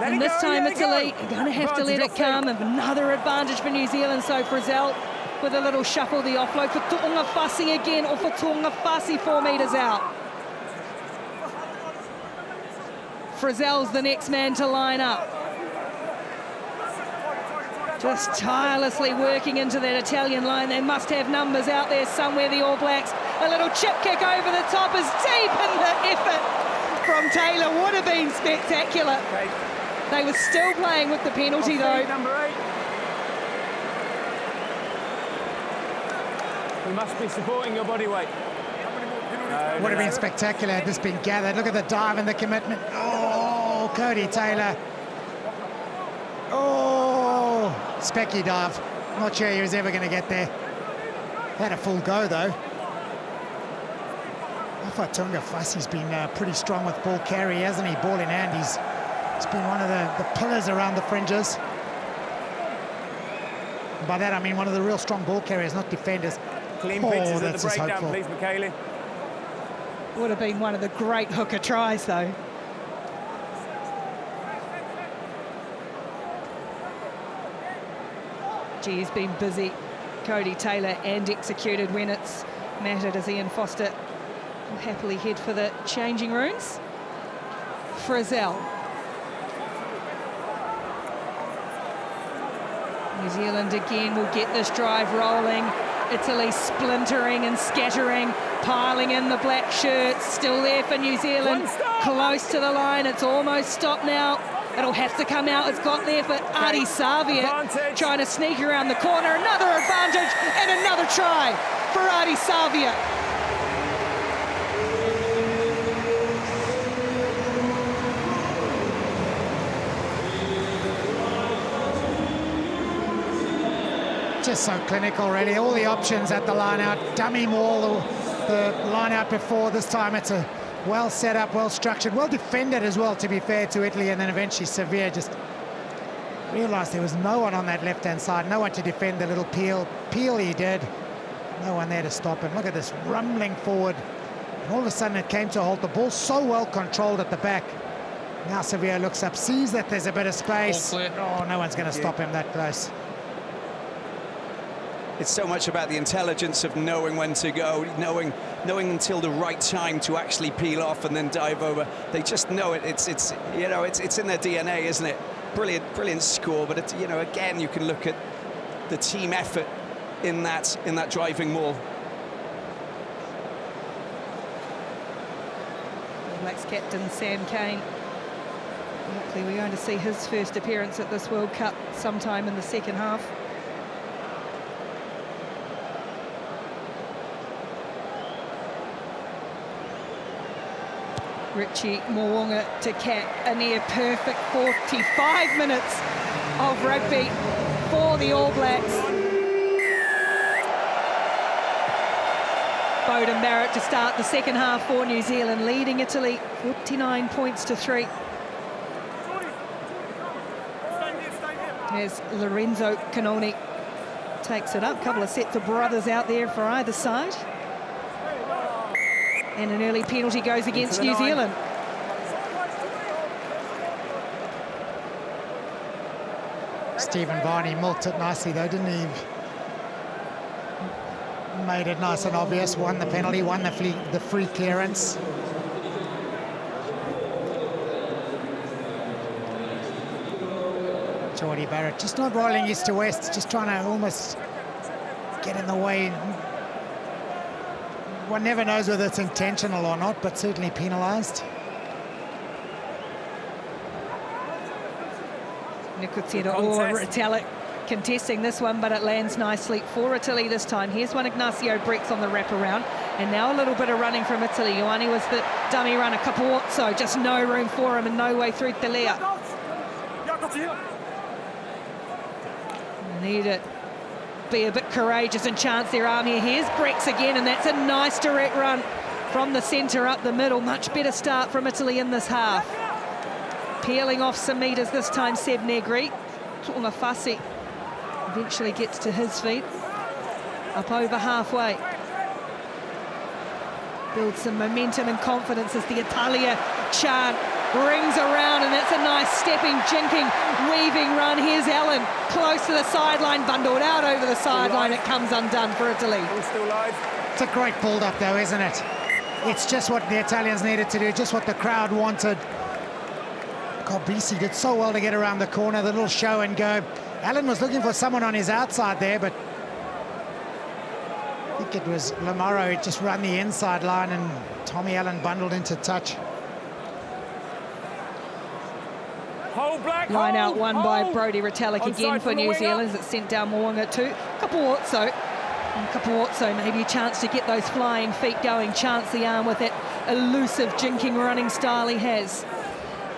And this time Italy are going to have to let it come. Another advantage for New Zealand. So Frizzell with a little shuffle, the offload for Tu'ungafasi again, or for Tu'ungafasi 4 metres out. Frizzell's the next man to line up. Just tirelessly working into that Italian line. They must have numbers out there somewhere, the All Blacks. A little chip kick over the top is deep, and the effort from Taylor would have been spectacular. Okay. They were still playing with the penalty though. Number 8. You must be supporting your body weight. Would have been spectacular had this been gathered. Look at the dive and the commitment. Oh, Cody Taylor. Oh, specky dive. Not sure he was ever going to get there. Had a full go though. I thought Tu'ungafasi's been pretty strong with ball carry, hasn't he? Ball in hand, he's been one of the pillars around the fringes. And by that I mean one of the real strong ball carriers, not defenders. Clean pitches at the breakdown, please, Papali'i. Would have been one of the great hooker tries though. Gee, he's been busy, Cody Taylor, and executed when it's mattered, as Ian Foster will happily head for the changing rooms. Frizzell. New Zealand again will get this drive rolling. Italy splintering and scattering, piling in the black shirts. Still there for New Zealand, close to the line. It's almost stopped now. It'll have to come out. It's got there for Ardie Savia, trying to sneak around the corner. Another advantage and another try for Ardie Savia. Just so clinical, really. All the options at the line out. Dummy maul, the line out before. This time it's a well set up, well structured, well defended as well, to be fair to Italy. And then eventually Sevilla just realised there was no one on that left-hand side, no one to defend the little peel. Peel he did. No one there to stop him. Look at this rumbling forward. And all of a sudden it came to a halt. The ball so well controlled at the back. Now Sevilla looks up, sees that there's a bit of space. Oh, no one's going to stop him that close. It's so much about the intelligence of knowing when to go, knowing until the right time to actually peel off and then dive over. They just know it. It's you know, it's in their DNA, isn't it? Brilliant score. But you know, again, you can look at the team effort in that driving maul. All Blacks captain Sam Cane. Hopefully we're going to see his first appearance at this World Cup sometime in the second half. Richie Mo'unga to cap a near perfect 45 minutes of rugby for the All Blacks. Beauden Barrett to start the second half for New Zealand, leading Italy 49 points to 3. As Lorenzo Canoni takes it up. A couple of sets of brothers out there for either side. And an early penalty goes against New Zealand. Stephen Varney milked it nicely though, didn't he? Made it nice and obvious, won the penalty, won the free clearance. Geordie Barrett just not rolling east to west, just trying to almost get in the way. One never knows whether it's intentional or not, but certainly penalised. Nicotera or Italic contesting this one, but it lands nicely for Italy this time. Here's one Ignacio Brex on the wraparound, and now a little bit of running from Italy. Ioane was the dummy runner. Capozzo, just no room for him and no way through Tele'a. Need to be a bit courageous and chance their arm here. Here's Brex again, and that's a nice direct run from the centre up the middle. Much better start from Italy in this half. Peeling off some metres this time, Seb Negri. Tu'ungafasi eventually gets to his feet. Up over halfway. Builds some momentum and confidence as the Italia chant rings around, and that's a nice stepping, jinking, weaving run. Here's Allen, close to the sideline, bundled out over the sideline. It comes undone for Italy. Still live. It's a great build-up, though, isn't it? It's just what the Italians needed to do, just what the crowd wanted. Corbisi did so well to get around the corner, the little show and go. Allen was looking for someone on his outside there, but I think it was Lamaro who just run the inside line, and Tommy Allen bundled into touch. Line out won by Brodie Retallick again for New Zealand as it's sent down Mo'unga too. Kapuotso, maybe a chance to get those flying feet going, chance the arm with that elusive, jinking running style he has.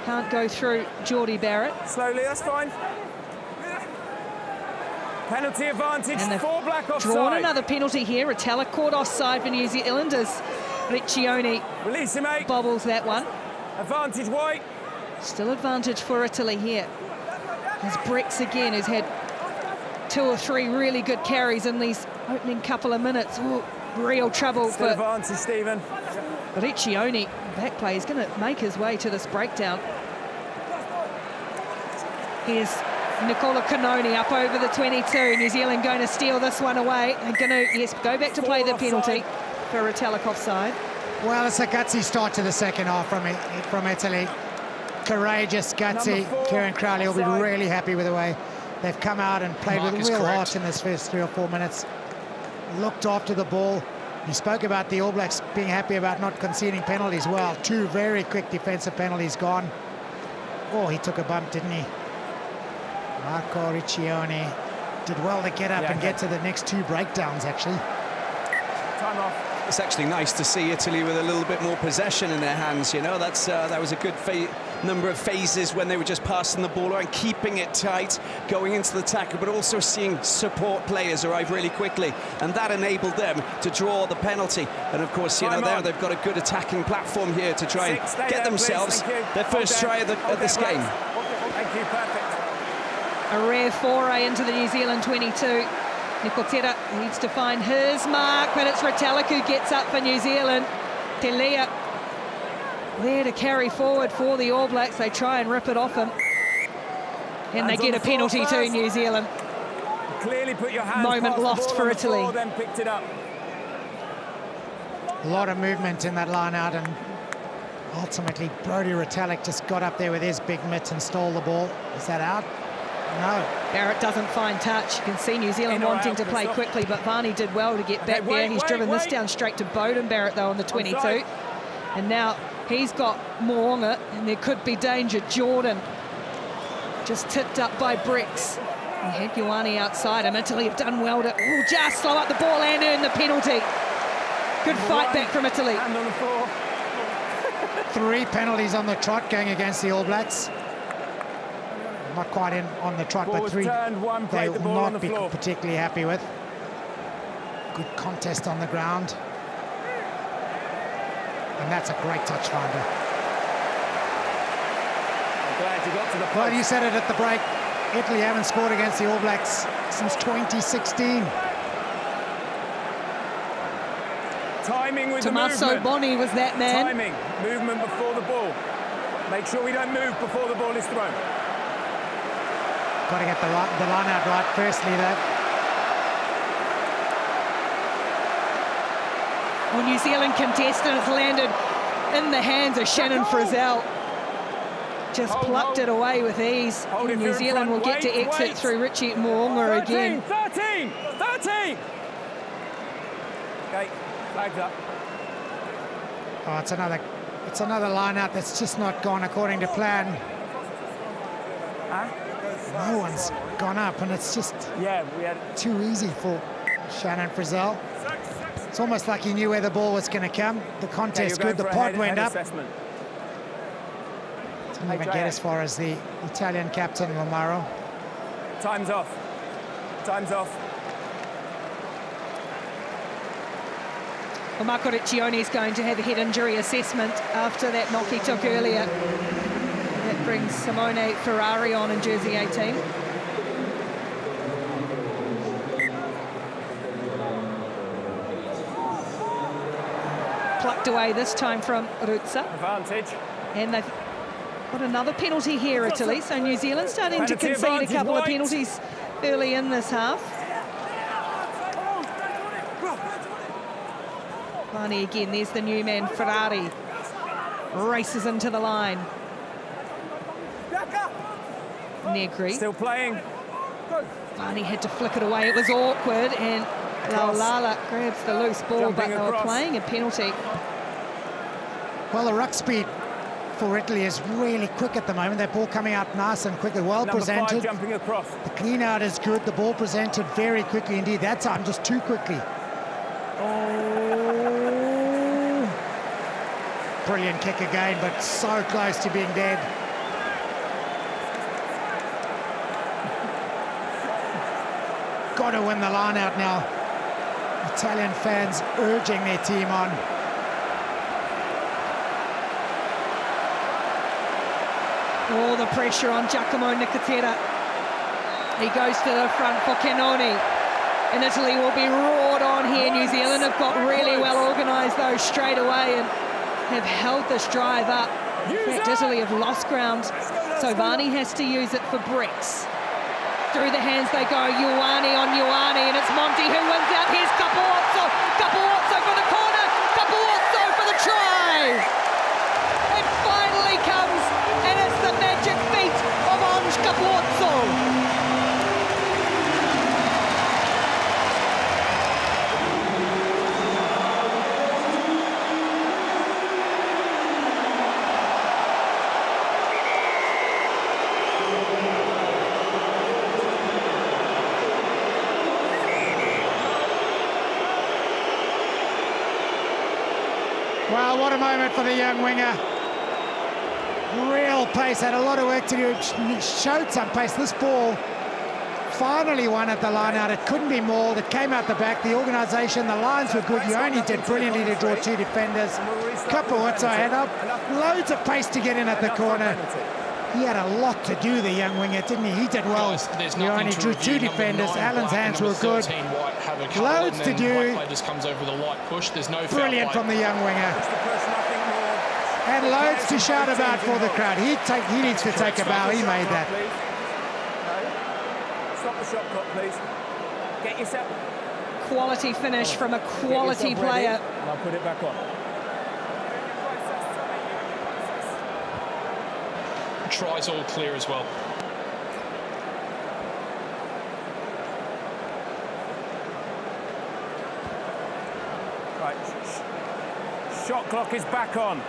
Can't go through Geordie Barrett. Slowly, that's fine. Penalty advantage, and 4 black offside. Drawn another penalty here. Retallick caught offside for New Zealand as Riccione release him, mate. Bobbles that one. Advantage white. Still advantage for Italy here. There's Brex again, who's had 2 or 3 really good carries in these opening couple of minutes. Ooh, real trouble Still for advantage, Stephen. Riccione. Back play, he's going to make his way to this breakdown. Here's Nicola Canoni up over the 22. New Zealand going to steal this one away. They're going to, yes, go back to play the penalty for Retallick offside. Well, it's a gutsy start to the second half from Italy. Courageous, gutsy. Kieran Crowley will be really happy with the way they've come out and played with real heart in this first 3 or 4 minutes. Looked after the ball. You spoke about the All Blacks being happy about not conceding penalties. Well, 2 very quick defensive penalties gone. Oh, he took a bump, didn't he? Marco Riccione did well to get up and get to the next 2 breakdowns, actually. Time off. It's actually nice to see Italy with a little bit more possession in their hands, you know. That was a good number of phases when they were just passing the ball around, keeping it tight, going into the tackle, but also seeing support players arrive really quickly, and that enabled them to draw the penalty. And of course, you know, they've got a good attacking platform here to try and get themselves their first try of this game. Thank you, perfect. A rare foray into the New Zealand 22. Nicotera needs to find his mark, but it's Retallick who gets up for New Zealand. Tele'a there to carry forward for the All Blacks. They try and rip it off him. And they get a penalty to New Zealand. Clearly put your hands Moment lost for Italy. Then picked it up. A lot of movement in that line out, and ultimately Brodie Retallick just got up there with his big mitt and stole the ball. Is that out? No. Barrett doesn't find touch. You can see New Zealand wanting to play quickly, but Varney did well to get back there. He's driven this down straight to Beauden Barrett, though, on the 22. And now he's got Mo'unga, and there could be danger. Jordan just tipped up by Brex. He had Ioane outside him. Italy have done well to just slow up the ball and earn the penalty. Good fight back from Italy. Hand on the floor. 3 penalties on the trot going against the All Blacks. Not quite in on the trot, but 3 they will not be particularly happy with. Good contest on the ground. And that's a great touch finder. I'm glad you got to the post. Well, you said it at the break. Italy haven't scored against the All Blacks since 2016. Timing with Tommaso the movement. Boni was that man. Timing, movement before the ball. Make sure we don't move before the ball is thrown. Got to get the line out right firstly, though. Well, New Zealand contestant has landed in the hands of Shannon Frizzell. Just plucked it away with ease. And New Zealand will get to exit through Richie Mo'unga again. 13! Okay, flags up. Oh, it's another line out that's just not gone according to plan. No one's gone up, and it's just too easy for Shannon Frizzell. It's almost like he knew where the ball was going to come. The contest good, the pod went up. Didn't even get as far as the Italian captain, Romaro. Time's off. Time's off. Well, Marco Riccione is going to have a head injury assessment after that knock he took earlier. That brings Simone Ferrari on in jersey 18. Plucked away this time from Ruzza. Advantage. And they've got another penalty here, Italy. So New Zealand starting to concede a couple of penalties early in this half. Vani again, there's the new man, Ferrari. Races into the line. Negri. Still playing. Vani had to flick it away. It was awkward, and Laulala grabs the loose ball, but they were playing a penalty. Well, the ruck speed for Italy is really quick at the moment. That ball coming out nice and quickly, well presented. Jumping across. The clean out is good. The ball presented very quickly indeed. That time just too quickly. Oh, brilliant kick again, but so close to being dead. Got to win the line out now. Italian fans urging their team on. All the pressure on Giacomo Nicotera. He goes to the front for Cannoni. And Italy will be roared on here. New Zealand have got really well organised though straight away and have held this drive up. In fact, Italy have lost ground. So Vani has to use it for bricks. Through the hands they go, Ioane on Ioane, and it's Monti who wins out. Here's Capuozzo. Capuozzo for the corner. Capuozzo for the try. It finally comes, and it's the magic feet of Ange Capuozzo. Well, what a moment for the young winger. Real pace, had a lot of work to do, showed some pace. This ball finally won at the line out. It couldn't be mauled. It came out the back. The organisation, the lines were good. You only did brilliantly to draw two defenders. Capuozzo had up loads of pace to get in at the corner. He had a lot to do, the young winger, didn't he? He did well. He only drew two defenders. Allen's hands were good. Loads to do. Brilliant from the young winger. And loads to shout about for the crowd. He needs to take a bow. He made that. Stop the shot clock, please. Get yourself. Quality finish from a quality player. I'll put it back on. Tries all clear as well. Right, shot clock is back on.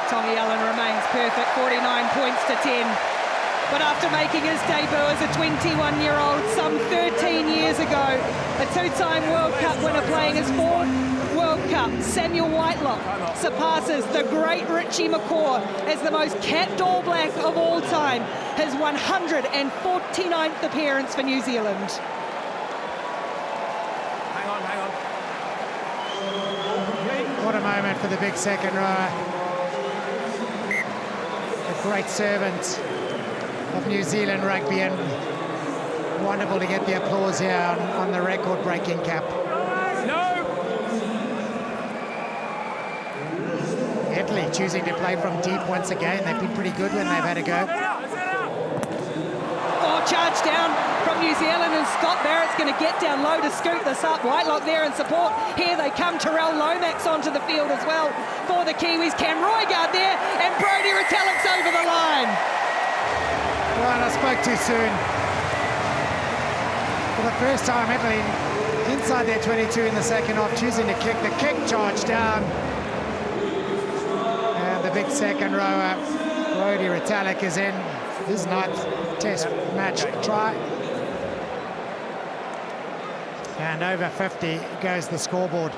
Tommy Allen remains perfect, 49 points to 10. But after making his debut as a 21-year-old some 13 years ago, a two-time World Cup winner playing his fourth World Cup, Samuel Whitelock surpasses the great Richie McCaw as the most capped All Black of all time, his 149th appearance for New Zealand. Hang on. What a moment for the big second rower. A great servant of New Zealand rugby, and wonderful to get the applause here on the record-breaking cap. No! Italy choosing to play from deep once again. They've been pretty good when they've had a go. Oh, charge down from New Zealand, and Scott Barrett's going to get down low to scoop this up. Whitelock there in support. Here they come. Terrell Lomax onto the field as well for the Kiwis. Cam Roigard there, and Brodie Retallick's over the line. Well, I spoke too soon. For the first time, Italy inside their 22 in the second half, choosing to kick. The kick charge down. And the big second rower, Brodie Retallick, is in his 9th Test match try. And over 50 goes the scoreboard.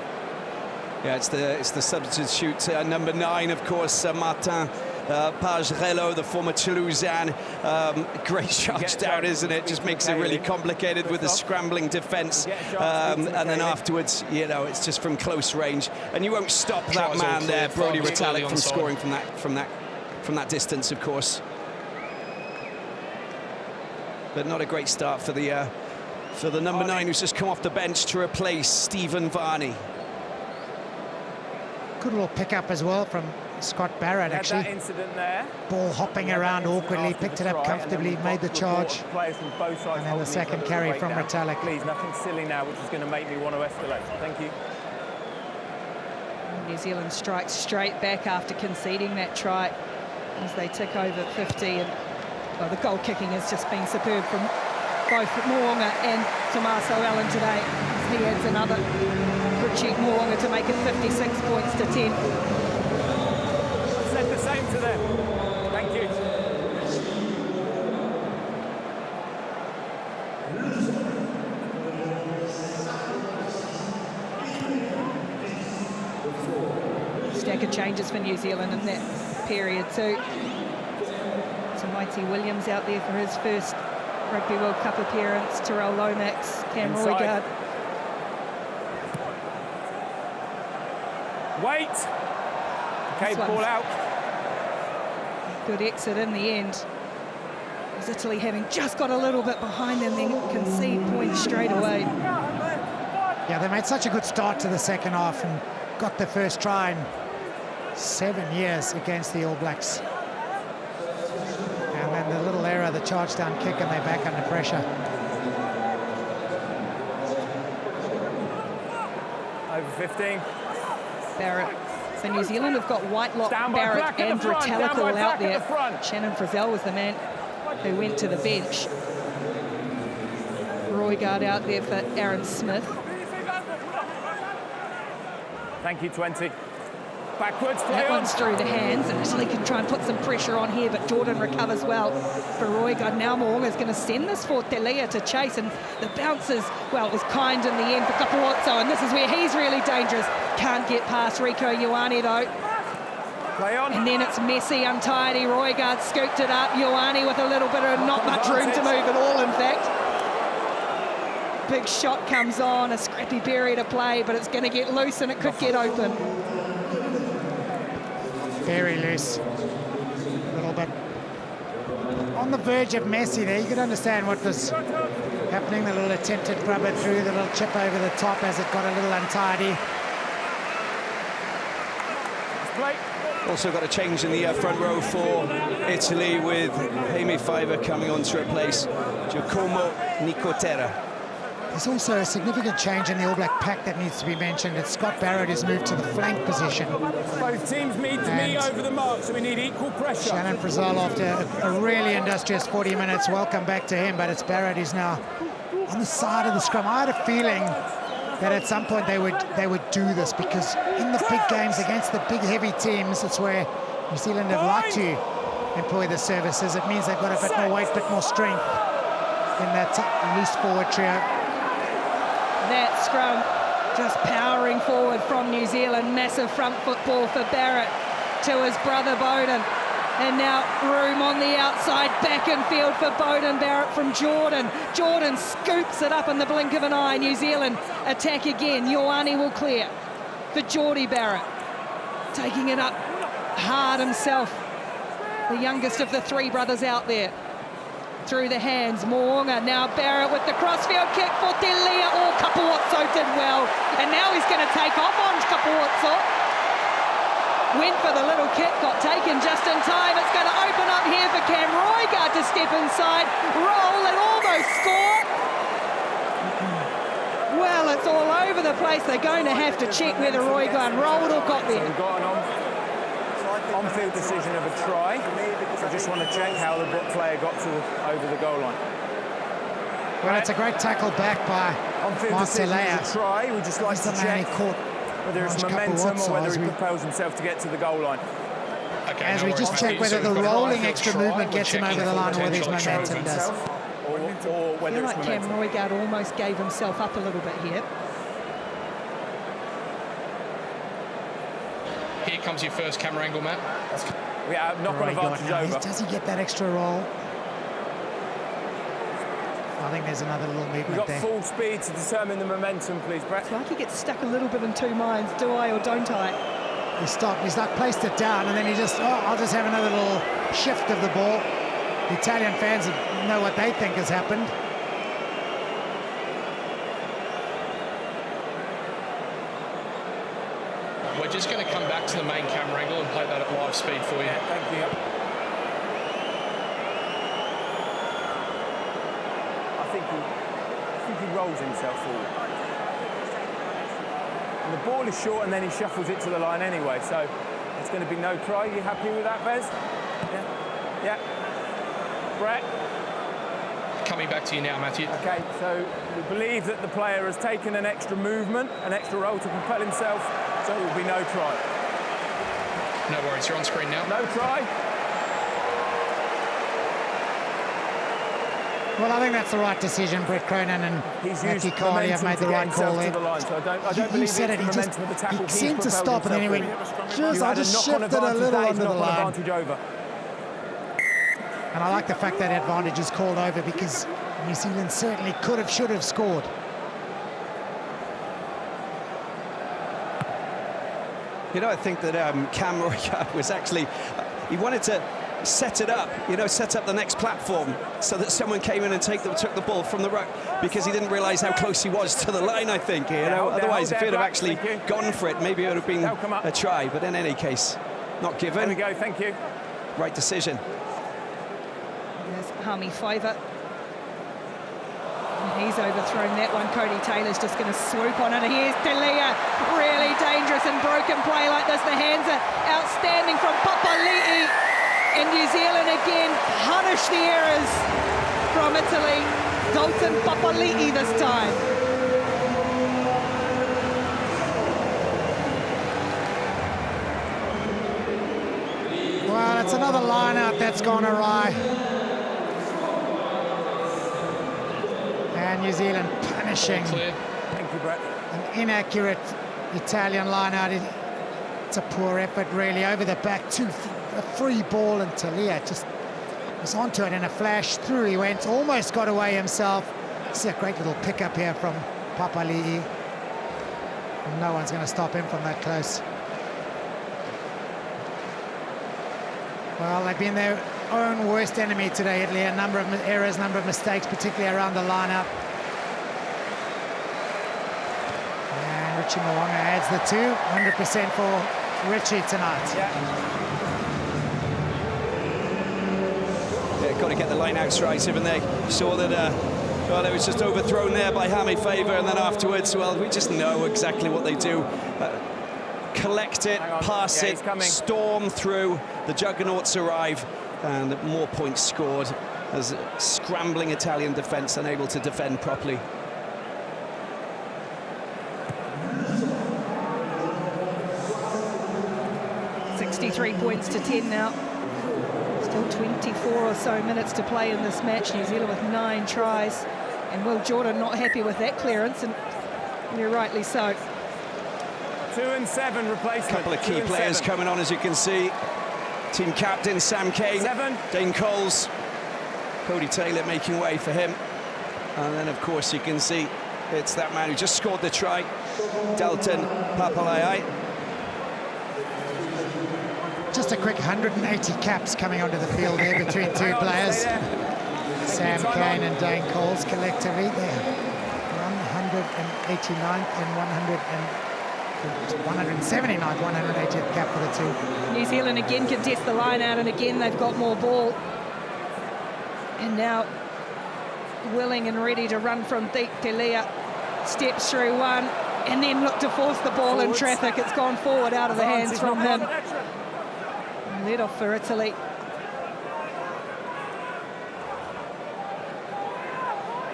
Yeah, it's the substitute number 9, of course, Martin Pagerello, the former Toulousain. Great charge down, isn't it? Just makes it really complicated with the scrambling defence. And then afterwards, you know, it's just from close range. And you won't stop that man there, Brodie Retallick, from scoring from that distance, of course. But not a great start for the number 9, who's just come off the bench to replace Stephen Varney. Good little pick-up as well from Scott Barrett, actually. That incident there. Ball hopping around awkwardly, picked it up comfortably, made the charge. And then the second carry from Retallick. Please, nothing silly now, which is going to make me want to escalate. Thank you. New Zealand strikes straight back after conceding that try as they tick over 50. And well, the goal kicking has just been superb from both Mo'unga and Tommaso Allen today. He adds another. Richie Mo'unga to make it 56 points to 10. Said the same to them. Thank you. Stack of changes for New Zealand in that period too. So Mighty Williams out there for his first Rugby World Cup appearance. Terrell Lomax, Cam Roigard. Wait. Okay, ball out. Good exit in the end. As Italy having just got a little bit behind them, then concede points straight away. Yeah, they made such a good start to the second half and got their first try in 7 years against the All Blacks. And then the little error, the charge down kick, and they're back under pressure. Over 15. Barrett. So New Zealand have got Whitelock, Barrett and Retallick all out there. Shannon Frizzell was the man who went to the bench. Roigard out there for Aaron Smith. Thank you, 20. Backwards, play That on. one's through the hands, and Italy can try and put some pressure on here, but Jordan recovers well for Roigard. Now Mo'unga's going to send this for Tele'a to chase, and the bounces, well, it was kind in the end for Kapawotso, and this is where he's really dangerous. Can't get past Rieko Ioane, though. Play on. And then it's messy, untidy. Roigard scooped it up. Ioane with a little bit of not much room to move at all, in fact. Big shot comes on, a scrappy berry to play, but it's going to get loose and it could get open. Very loose. A little bit on the verge of messy there. You could understand what was happening. The little attempted grub it through, the little chip over the top as it got a little untidy. Also got a change in the front row for Italy, with Jaime Fiver coming on to replace Giacomo Nicotera. There's also a significant change in the All Black pack that needs to be mentioned. It's Scott Barrett has moved to the flank position. Both teams need to be over the mark, so we need equal pressure. Shannon Frizzell, after a really industrious 40 minutes, welcome back to him, but it's Barrett who's now on the side of the scrum. I had a feeling that at some point they would do this, because in the big games against the big heavy teams, it's where New Zealand have liked to employ the services. It means they've got a bit more weight, a bit more strength in that loose forward trio. That scrum just powering forward from New Zealand. Massive front football for Barrett to his brother Bowden. And now room on the outside, back in field for Bowden. Barrett from Jordan. Jordan scoops it up in the blink of an eye. New Zealand attack again. Ioane will clear for Geordie Barrett. Taking it up hard himself. The youngest of the three brothers out there. Through the hands, Mo'unga, now Barrett with the crossfield kick for Tele'a. Oh, Kapawotso did well, and now he's going to take off on Kapawotso. Went for the little kick, got taken just in time. It's going to open up here for Cam Roigard to step inside, roll and almost score. Well, it's all over the place. They're going to have to check whether Roigard rolled or got there. We've got an on-field decision of a try. I just want to check how the player got to over the goal line. Well, it's a great tackle back by Tele'a. Try. We just like to check whether it's momentum or whether he propels himself to get to the goal line. Okay, as we just check whether the rolling extra movement gets him over the line or whether his momentum does. or whether I feel it's like momentum. Cam Roigard almost gave himself up a little bit here. Here comes your first camera angle, Matt. Yeah, knock-on advantage over. Does he get that extra roll? I think there's another little You've movement got there. full speed to determine the momentum, please, Brett. It's like he gets stuck a little bit in two minds. Do I or don't I? He stopped, he's like placed it down, and then he just, I'll just have another little shift of the ball. The Italian fans know what they think has happened. We're just going to come back to the main camera angle and play that at live speed for you. Yeah, thank you. I think he rolls himself forward. And the ball is short, and then he shuffles it to the line anyway, so it's going to be no try. You happy with that, Bez? Yeah. Yeah. Brett? Coming back to you now, Matthew. Okay, so we believe that the player has taken an extra movement, an extra roll to propel himself, so it will be no try. No worries, you're on screen now. No try. Well, I think that's the right decision. Brett Cronin and Matthew Carley have made the right call there. He said it, he seemed to stop and then he went, I'll just shift it a little under the line. And I like the fact that advantage is called over because New Zealand certainly could have, should have scored. You know, I think that Cam Roigard was actually, he wanted to set it up, you know, set up the next platform so that someone came in and took the ball from the ruck because he didn't realise how close he was to the line, I think, you know. Otherwise, if he'd have actually gone for it, maybe it would have been a try, but in any case, not given. There we go, thank you. Right decision. There's Hami Favour. He's overthrown that one. Cody Taylor's just going to swoop on it. Here's Tele'a, really dangerous and broken play like this. The hands are outstanding from Papali'i. And New Zealand again punish the errors from Italy. Dalton Papali'i this time. Well, it's another line out that's gone awry. And New Zealand punishing Thank you, Brett. an inaccurate Italian line out. It's a poor effort, really, over the back. A free ball, and Tele'a just was onto it in a flash. Through he went, almost got away himself. It's a great little pickup here from Papali'i. No one's going to stop him from that close. Well, they've been their own worst enemy today, Italy. A number of errors, number of mistakes, particularly around the line-up. And Richie Mwanga adds the 2. 100% for Richie tonight. Yeah, got to get the line-outs right, haven't they? Saw that, well, it was just overthrown there by Hami Favour, and then afterwards, well, we just know exactly what they do. Collect it, pass it, storm through, the juggernauts arrive, and more points scored as scrambling Italian defence unable to defend properly. $63 points to 10 now. Still 24 or so minutes to play in this match. New Zealand with 9 tries. And Will Jordan not happy with that clearance, and you're rightly so. 2 and 7 replacement. A couple of key players coming on, as you can see. Team captain Sam Kane, Dane Coles, Cody Taylor making way for him. And then, of course, you can see it's that man who just scored the try, Dalton Papali'i. Just a quick 180 caps coming onto the field there between 2 players. Sam Kane and Dane Coles collectively there. 189th and 179th, 180th cap for the 2. New Zealand again contest the line out, and again they've got more ball. And now willing and ready to run from deep. Tele'a steps through one and then look to force the ball in traffic. It's gone forward out of the hands from him. Led off for Italy.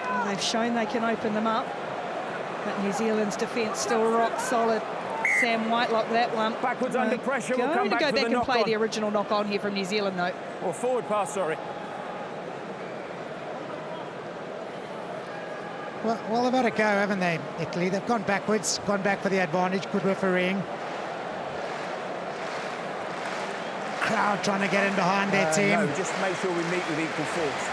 Well, they've shown they can open them up, but New Zealand's defence still rock solid. Sam Whitelock that one. Backwards under pressure. We'll going to go back and play the the original knock-on here from New Zealand, though. Or forward pass, sorry. Well, they've had a go, haven't they, Italy? They've gone backwards, gone back for the advantage. Good refereeing. Crowd trying to get in behind their team. No, just make sure we meet with equal force.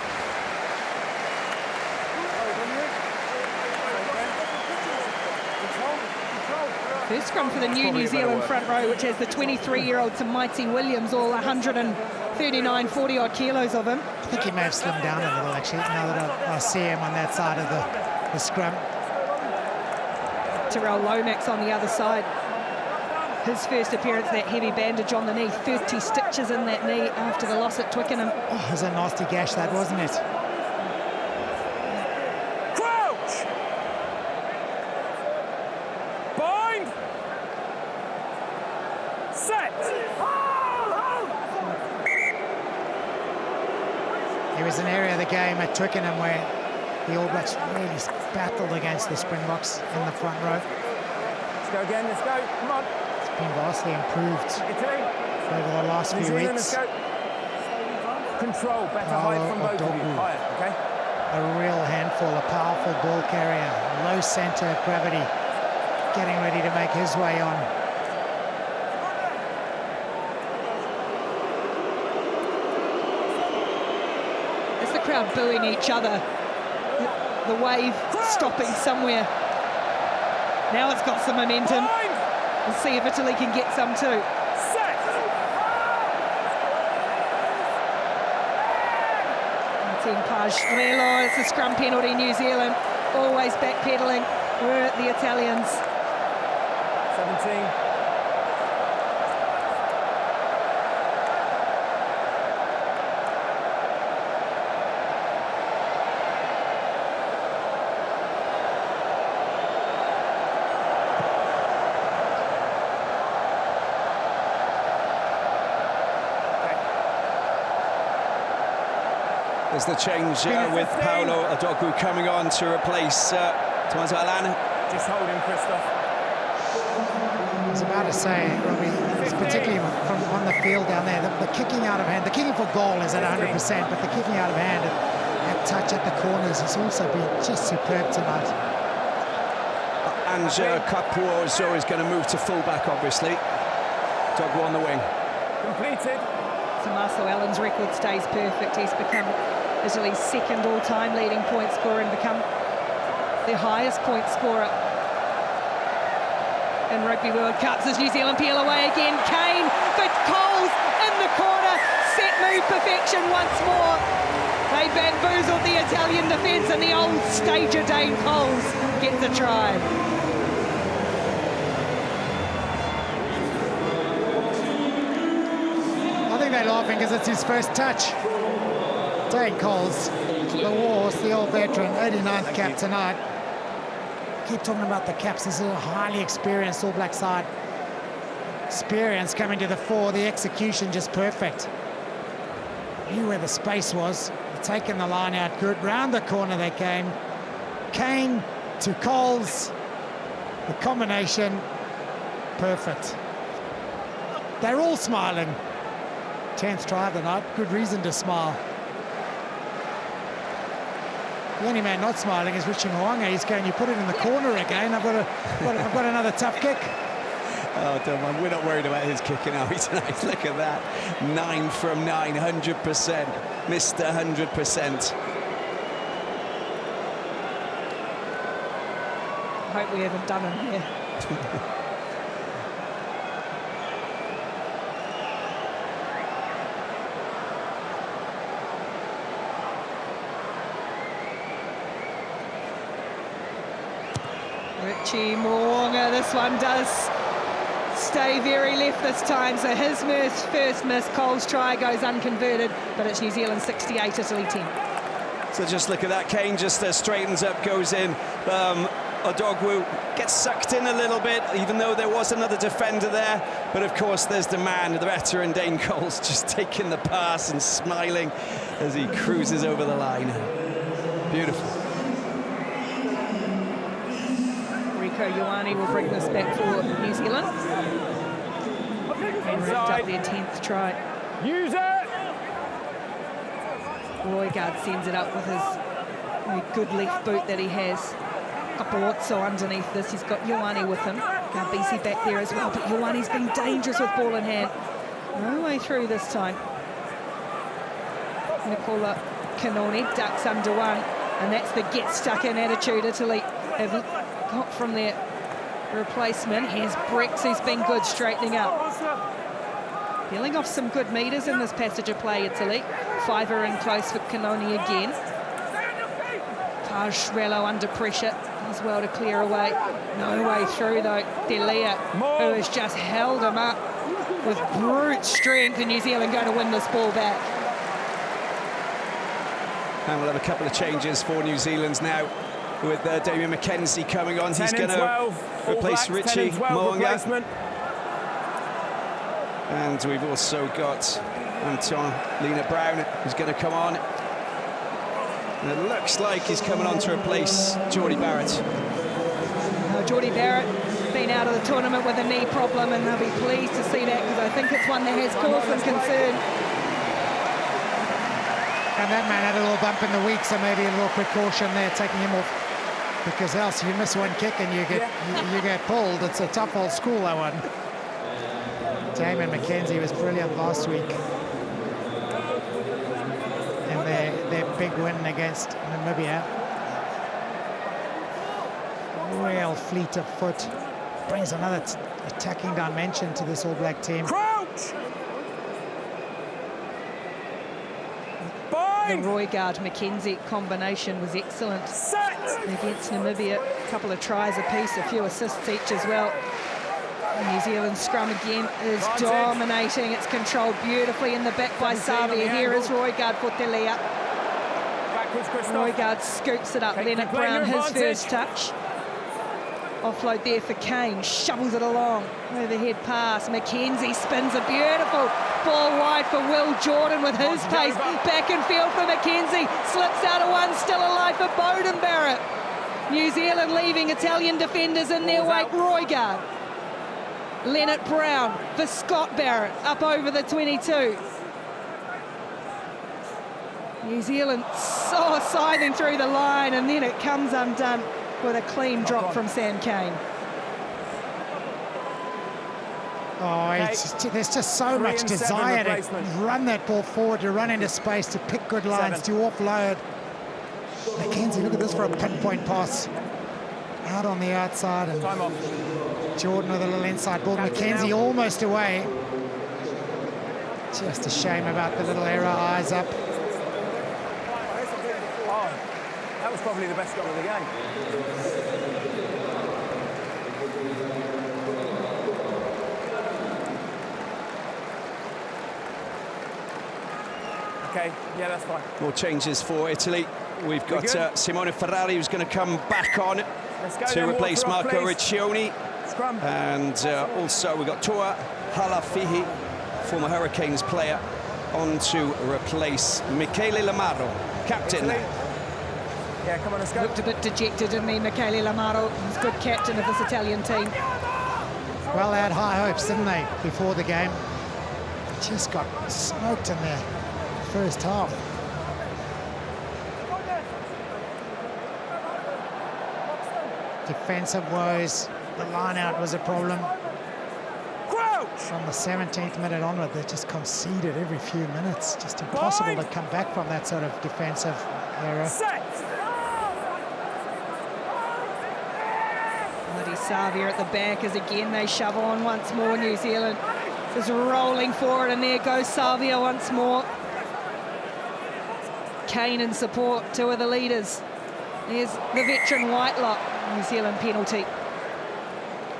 First scrum for the New Zealand front row, which has the 23-year-old Mighty Williams, all 139, 40-odd kilos of him. I think he may have slimmed down a little, actually, now that I see him on that side of the scrum. Terrell Lomax on the other side. His first appearance, that heavy bandage on the knee, 30 stitches in that knee after the loss at Twickenham. Oh, it was a nasty gash, that, wasn't it? Crouch! Bind! Set! There was an area of the game at Twickenham where the All Blacks really battled against the Springboks in the front row. Let's go again, let's go, come on. It's been vastly improved over the last few weeks. Control, better height from both of you, higher, okay? A real handful, a powerful ball carrier, low centre of gravity, getting ready to make his way on. As the crowd booing each other, the wave stopping somewhere. Now it's got some momentum. We'll see if Italy can get some too. Martin Pagello, it's a scrum penalty, New Zealand. Always backpedaling. We're at the Italians. 17. There's the change with Paolo Adogwu coming on to replace Tomaso Alana. Just hold him, Christoph. I was about to say, Robbie, it's particularly from on the field down there, the kicking out of hand, the kicking for goal is at 100%, but the kicking out of hand at touch at the corners has also been just superb tonight. Ange Kapoor is always going to move to fullback, obviously. Adogwu on the wing. Completed. Tommaso Allen's record stays perfect. He's become Italy's second all-time leading point scorer and become the highest point scorer in Rugby World Cups as New Zealand peel away again. Kane for Coles in the corner. Set move perfection once more. They bamboozled the Italian defence and the old stager Dane Coles gets a try. They're laughing because it's his first touch. Dane Coles, the Wars, the old veteran, 89th cap tonight. Keep talking about the caps. This is a highly experienced All Black side. Experience coming to the fore, the execution just perfect. Knew where the space was. Taking the line out good. Round the corner they came. Kane to Coles. The combination, perfect. They're all smiling. 10th try of the night, good reason to smile. The only man not smiling is Richie Mo'unga. He's going, you put it in the corner again. I've got another tough kick. Oh, don't mind. We're not worried about his kicking out tonight. Look at that. 9 from 9, 100%. Mr. 100%. I hope we haven't done him here. Richie Mo'unga, this one does stay very left this time, so his first miss, Cole's try goes unconverted, but it's New Zealand 68, Italy 10. So just look at that, Kane just straightens up, goes in. Adogwu gets sucked in a little bit, even though there was another defender there. But of course, there's the man, the veteran Dane Coles, just taking the pass and smiling as he cruises over the line. Beautiful. Rieko Ioane will bring this back for New Zealand. And wrapped up their 10th try. Use it! Roygaard sends it up with his good left boot that he has. Kapolozzo underneath this. He's got Ioane with him. Garbisi back there as well, but Ioane's been dangerous with ball in hand. No way through this time. Nicola Canoni ducks under one, and that's the get-stuck-in attitude Italy have got from their replacement. Here's Brex, who's been good, straightening up. Peeling off some good meters in this passage of play, Italy. Fiver in close for Canoni again. Pagerello under pressure as well to clear away. No way through, though. Tele'a, who has just held him up with brute strength, and New Zealand going to win this ball back. And we'll have a couple of changes for New Zealand now, with Damian McKenzie coming on. He's going to replace Richie Mo'unga. And we've also got Anton Lienert-Brown, who's going to come on. And it looks like he's coming on to replace Geordie Barrett. Geordie Barrett been out of the tournament with a knee problem, and they'll be pleased to see that, because I think it's one that has cause for concern. And that man had a little bump in the week, so maybe a little precaution there, taking him off. Because else, if you miss one kick and you get pulled, it's a tough old school, that one. Damian McKenzie was brilliant last week in their big win against Namibia. Real fleet of foot. Brings another attacking dimension to this All Black team. Crouch! The Roygaard-McKenzie combination was excellent against Namibia. A couple of tries apiece, a few assists each as well. New Zealand's scrum again is dominating. It's controlled beautifully in the back by Savia. Here is Roygaard for Tele'a. Roygaard scoops it up. Lienert-Brown, his first touch. Offload there for Kane, shovels it along. Overhead pass, McKenzie spins a beautiful ball wide for Will Jordan with his pace. Back in field for McKenzie, slips out of one, still alive for Beauden Barrett. New Zealand leaving Italian defenders in their wake. Roygaard, Lienert-Brown for Scott Barrett, up over the 22. New Zealand so scything through the line, and then it comes undone with a clean drop from Sam Cane. Oh, there's just so much desire to run that ball forward, to run into space, to pick good lines, to offload. McKenzie, look at this for a pinpoint pass. Out on the outside, and Jordan with a little inside ball. McKenzie almost away. Just a shame about the little error, eyes up. That was probably the best goal of the game. Okay, yeah, that's fine. More changes for Italy. We've got Simone Ferrari, who's going to come back on to replace Marco Riccioni. Scrum. And also we've got Toa Halafihi, former Hurricanes player, on to replace Michele Lamaro, captain. Yeah, come on, let's go. Looked a bit dejected, didn't he, Michele Lamaro? He's good captain of this Italian team. Well, they had high hopes, didn't they, before the game? Just got smoked in their first half. Defensive woes. The line-out was a problem. From the 17th minute onward, they just conceded every few minutes. Just impossible to come back from that sort of defensive error. Bloody Savia at the back as again they shove on once more. New Zealand is rolling forward, and there goes Savia once more. Kane in support, two of the leaders. There's the veteran Whitelock. New Zealand penalty.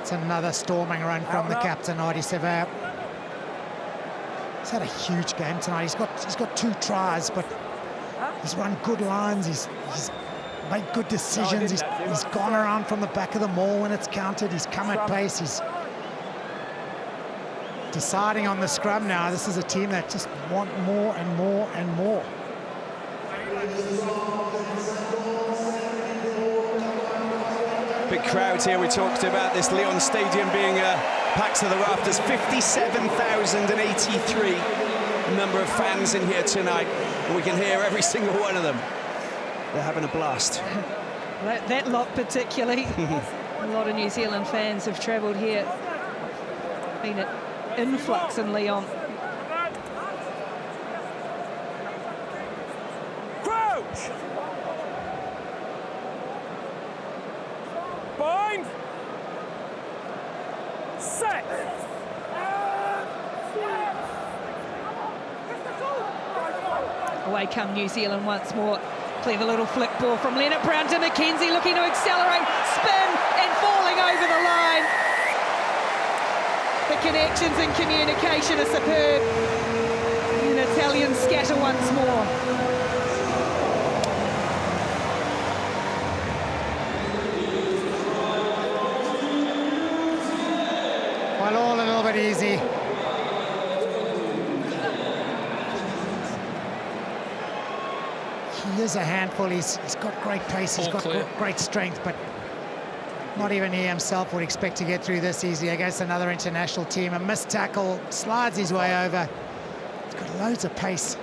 It's another storming run from the captain, Ardie Savea. He's had a huge game tonight. He's got 2 tries, but he's run good lines. He's made good decisions. He's gone around from the back of the maul when it's counted. He's come at pace. He's deciding on the scrum now. This is a team that just want more and more and more. Big crowds here. We talked about this Lyon stadium being packed to the rafters. 57,083 number of fans in here tonight, and we can hear every single one of them. They're having a blast. That lot particularly. A lot of New Zealand fans have travelled here. Been an influx in Lyon. Crouch! Bind! Set! Away come New Zealand once more. Clever little flick ball from Lienert-Brown to McKenzie, looking to accelerate, spin, and falling over the line. The connections and communication are superb. An Italian scatter once more. Well, all a little bit easy. He is a handful. He's got great pace. He's got great strength, but not even he himself would expect to get through this easy against another international team. A missed tackle, slides his way over. He's got loads of pace.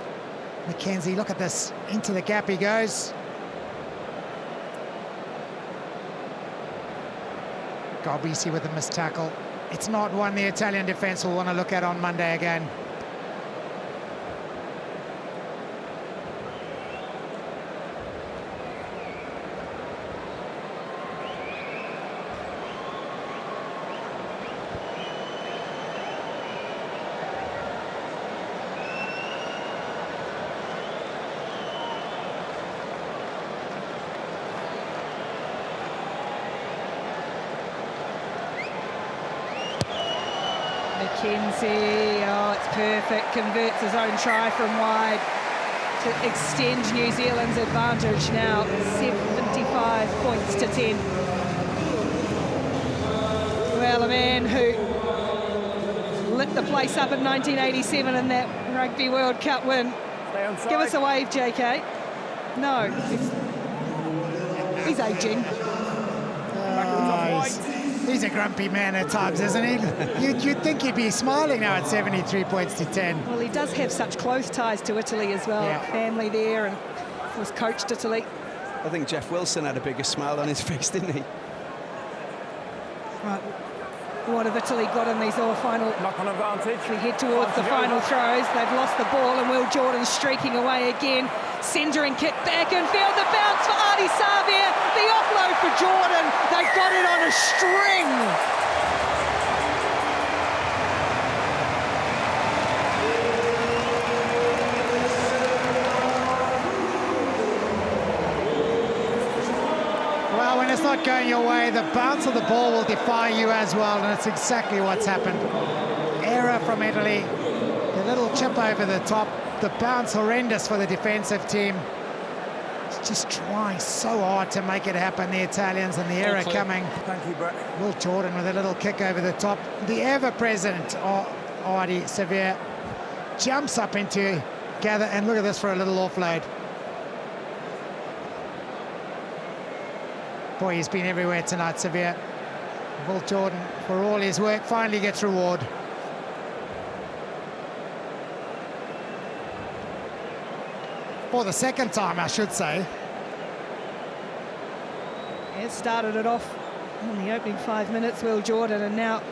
McKenzie, look at this. Into the gap he goes. Garbisi with a missed tackle. It's not one the Italian defence will want to look at on Monday again. McKenzie, oh, it's perfect, converts his own try from wide to extend New Zealand's advantage now, 75 points to 10. Well, a man who lit the place up in 1987 in that Rugby World Cup win. Give us a wave, JK. No, he's aging. He's a grumpy man at times, isn't he? You'd think he'd be smiling now at 73 points to 10. Well, he does have such close ties to Italy as well. Yeah. Family there, and was coached Italy. I think Jeff Wilson had a bigger smile on his face, didn't he? Right. What have Italy got in these final? Knock-on advantage. We head towards the final throws. They've lost the ball, and Will Jordan streaking away again. Centering kick back and field. The bounce for Azzurri. The offload for Jordan. They've got it on a string. Well, when it's not going your way, the bounce of the ball will defy you as well, and it's exactly what's happened. Error from Italy. A little chip over the top. The bounce horrendous for the defensive team. It's just trying so hard to make it happen, the Italians, and the error coming. Thank you, Brett. Will Jordan with a little kick over the top. The ever-present Artie Severe jumps up into gather, and look at this for a little offload. Boy, he's been everywhere tonight, Severe. Will Jordan, for all his work, finally gets reward. For the second time, I should say. It started it off in the opening 5 minutes, Will Jordan, and now,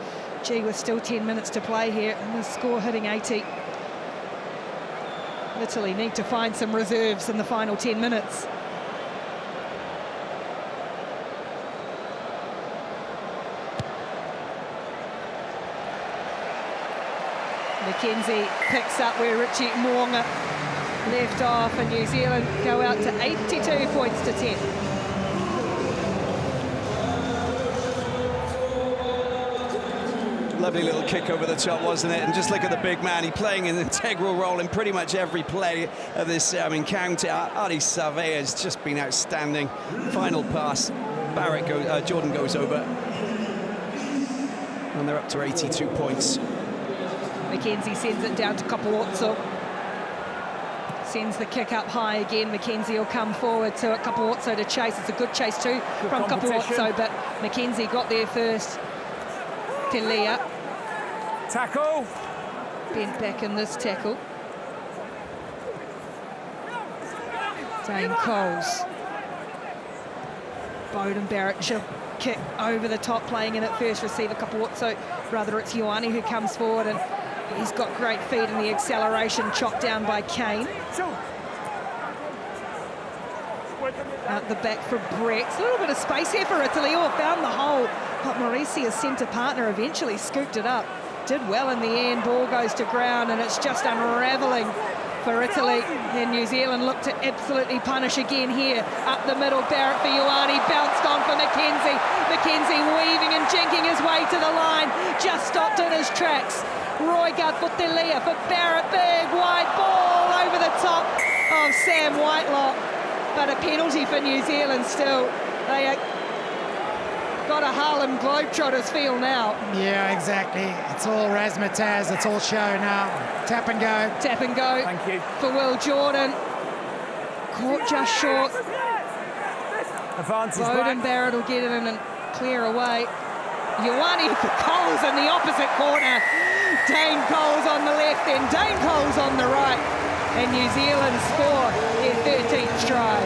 gee, with still 10 minutes to play here, and the score hitting 80. Italy need to find some reserves in the final 10 minutes. McKenzie picks up where Richie Mo'unga left off, and New Zealand go out to 82 points to 10. Lovely little kick over the top, wasn't it? And just look at the big man. He's playing an integral role in pretty much every play of this encounter. Azzurri has just been outstanding. Final pass. Jordan goes over. And they're up to 82 points. McKenzie sends it down to Kapawotso. Sends the kick up high again. McKenzie will come forward to Kapawotso to chase. It's a good chase too from Kapawotso, but McKenzie got there first. Tele'a. Tackle. Bent back in this tackle. Dane Coles. Bowden Barrett should kick over the top, playing in at first receiver. So rather it's Ioane who comes forward, and he's got great feet in the acceleration, chopped down by Kane. Out the back for Brett. A little bit of space here for Italy. Oh, found the hole, but Mauricia's centre partner eventually scooped it up. Did well in the end. Ball goes to ground, and it's just unravelling for Italy. And New Zealand look to absolutely punish again here. Up the middle, Barrett for Ioane, bounced on for McKenzie. McKenzie weaving and jinking his way to the line. Just stopped in his tracks. Roigard for Tele'a for Barrett. Big wide ball over the top of Sam Whitelock. But a penalty for New Zealand still. They got a Harlem Globetrotters feel now. Yeah, exactly. It's all razzmatazz. It's all show now. Tap and go. Tap and go. Thank you. For Will Jordan. Caught just short. Advantage Bowden back. Barrett will get it in and clear away. Ioane for Coles in the opposite corner. Dane Coles on the left and Dane Coles on the right. And New Zealand score their 13th try.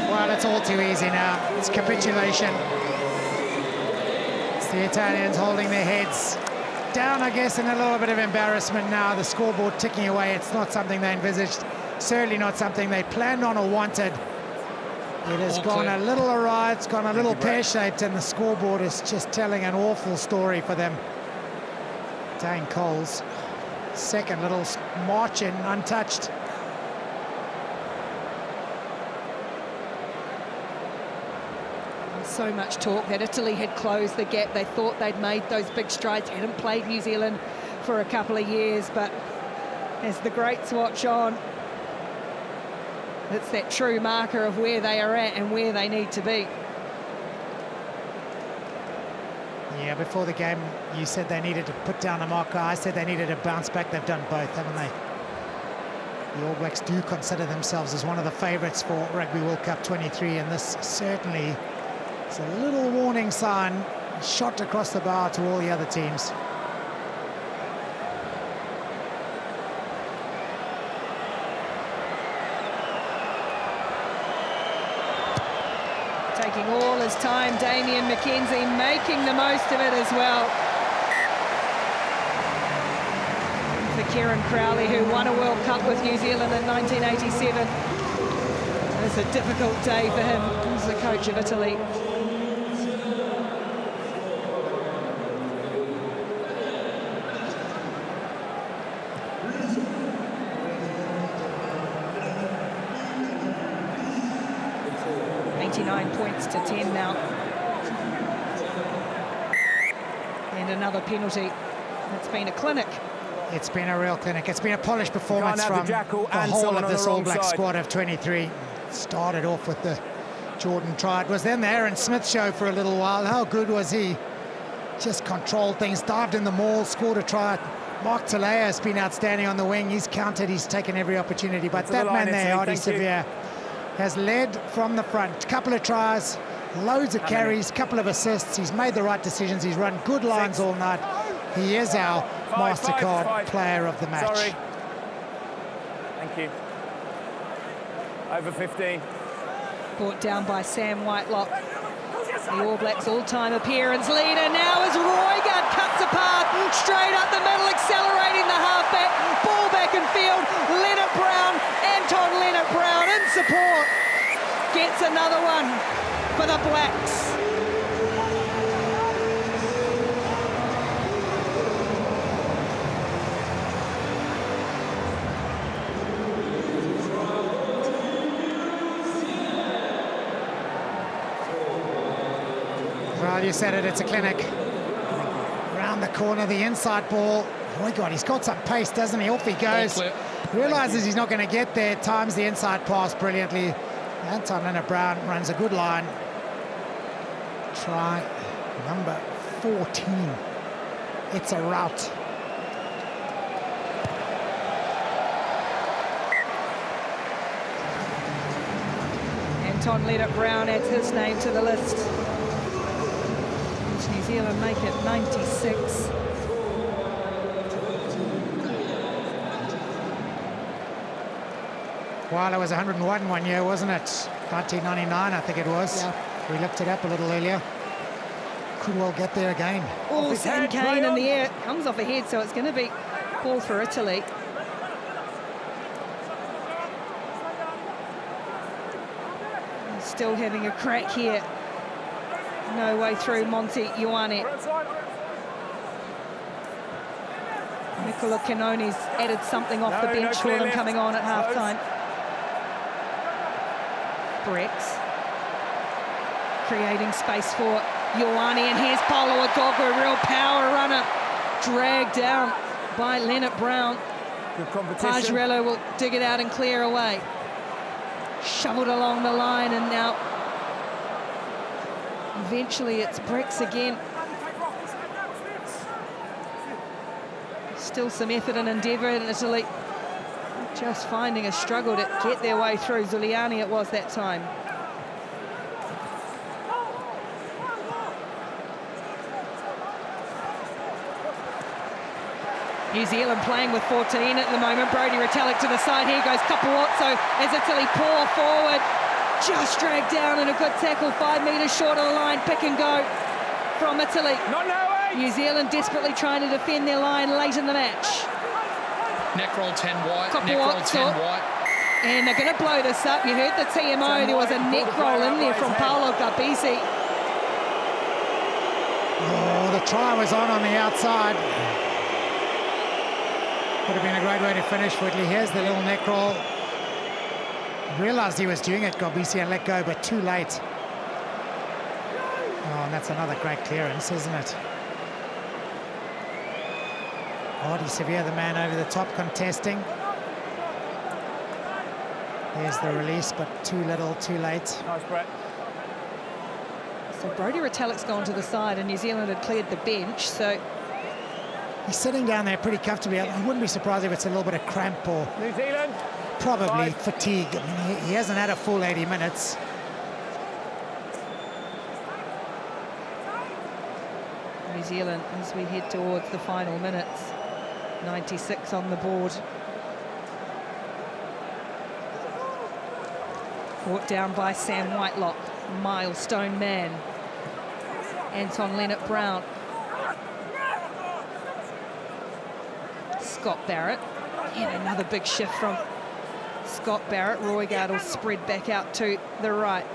Well, it's all too easy now. It's capitulation. It's the Italians holding their heads down, I guess, in a little bit of embarrassment now. The scoreboard ticking away. It's not something they envisaged. Certainly not something they planned on or wanted. It has gone a little awry, it's gone a little pear-shaped, and the scoreboard is just telling an awful story for them. Dane Coles, second little march in, untouched. So much talk that Italy had closed the gap. They thought they'd made those big strides, hadn't played New Zealand for a couple of years, but as the greats watch on, it's that true marker of where they are at and where they need to be. Yeah, before the game, you said they needed to put down a marker. I said they needed to bounce back. They've done both, haven't they? The All Blacks do consider themselves as one of the favourites for Rugby World Cup 23, and this certainly is a little warning sign shot across the bow to all the other teams. Taking all his time, Damian McKenzie making the most of it as well. For Kieran Crowley, who won a World Cup with New Zealand in 1987. It's a difficult day for him as the coach of Italy. Points to 10 now. And another penalty. It's been a clinic. It's been a real clinic. It's been a polished performance from the whole of this All Black squad of 23. Started off with the Jordan try. It was then the Aaron Smith show for a little while. How good was he? Just controlled things, dived in the maul, scored a try. Mark Tele'a has been outstanding on the wing. He's counted, he's taken every opportunity. But that man there, Artie Severe, has led from the front. Couple of tries, loads of carries, couple of assists. He's made the right decisions. He's run good lines all night. He is our MasterCard player of the match. Sorry. Thank you. Over 15. Brought down by Sam Whitelock. The All Blacks all-time appearance leader now as Roigard cuts a path straight up the middle, accelerating the halfback. Ball back in field. Lienert-Brown, Anton Lienert-Brown in support. Gets another one for the Blacks. Well, you said it, it's a clinic. Around the corner, the inside ball. Oh my God, he's got some pace, doesn't he? Off he goes. Realises he's not going to get there. Times the inside pass brilliantly. Anton Lienert-Brown runs a good line. Try number 14. It's a rout. Anton Lienert-Brown adds his name to the list. New Zealand make it 96. Well, it was 101 one year, wasn't it? 1999, I think it was. Yeah. We looked it up a little earlier. Could well get there again. Oh, Sam Kane in the air. Comes off the head, so it's going to be ball for Italy. Still having a crack here. No way through Monty Ioane. Nicola Cannoni's added something off the bench for them coming on at half-time. Brex creating space for Ioane, and here's Paulo Agogo, real power runner, dragged down by Lienert-Brown. Good competition. Pajarello will dig it out and clear away. Shoveled along the line, and now eventually it's Brex again. Still some effort and endeavour in Italy. Just finding a struggle to get their way through. Zuliani it was that time. New Zealand playing with 14 at the moment. Brodie Retallick to the side. Here goes Capuozzo as Italy pour forward. Just dragged down, and a good tackle 5 metres short of the line. Pick and go from Italy. Not now, New Zealand desperately trying to defend their line late in the match. Neck roll 10 white, neck roll 10 white. And they're going to blow this up. You heard the TMO. There was a neck roll in there from Paolo Garbisi. Oh, the try was on the outside. Would have been a great way to finish for Italy. Here's the little neck roll. Realised he was doing it, Garbisi, and let go, but too late. Oh, and that's another great clearance, isn't it? Artie Severe, the man over the top, contesting. There's the release, but too little, too late. Nice, Brett. So Brodie Retallick's gone to the side, and New Zealand had cleared the bench, so... He's sitting down there pretty comfortably. I wouldn't be surprised if it's a little bit of cramp or New Zealand. probably fatigue. I mean, he hasn't had a full 80 minutes. New Zealand, as we head towards the final minutes, 96 on the board. Brought down by Sam Whitelock, milestone man. Anton Lienert-Brown. Scott Barrett. And another big shift from Scott Barrett. Roygaard will spread back out to the right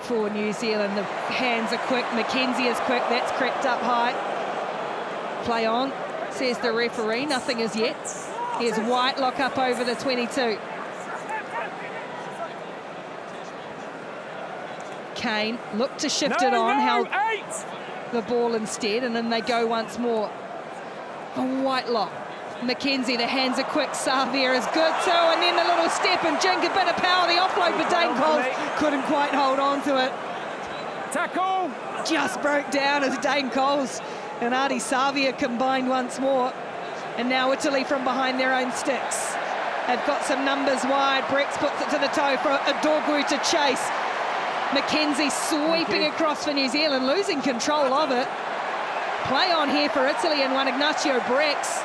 for New Zealand. The hands are quick. McKenzie is quick. That's crept up high. Play on, says the referee. Nothing as yet. Here's Whitelock up over the 22. Kane looked to shift it on, held the ball instead, and then they go once more. Whitelock. McKenzie, the hands are quick. Xavier is good too, and then the little step and jink, a bit of power. The offload for Dane Coles couldn't quite hold on to it. Tackle! Just broke down as Dane Coles and Artie Xavier combined once more. And now Italy from behind their own sticks. They've got some numbers wide. Brex puts it to the toe for Adogu to chase. McKenzie sweeping across for New Zealand, losing control of it. Play on here for Italy and Juan Ignacio Brex.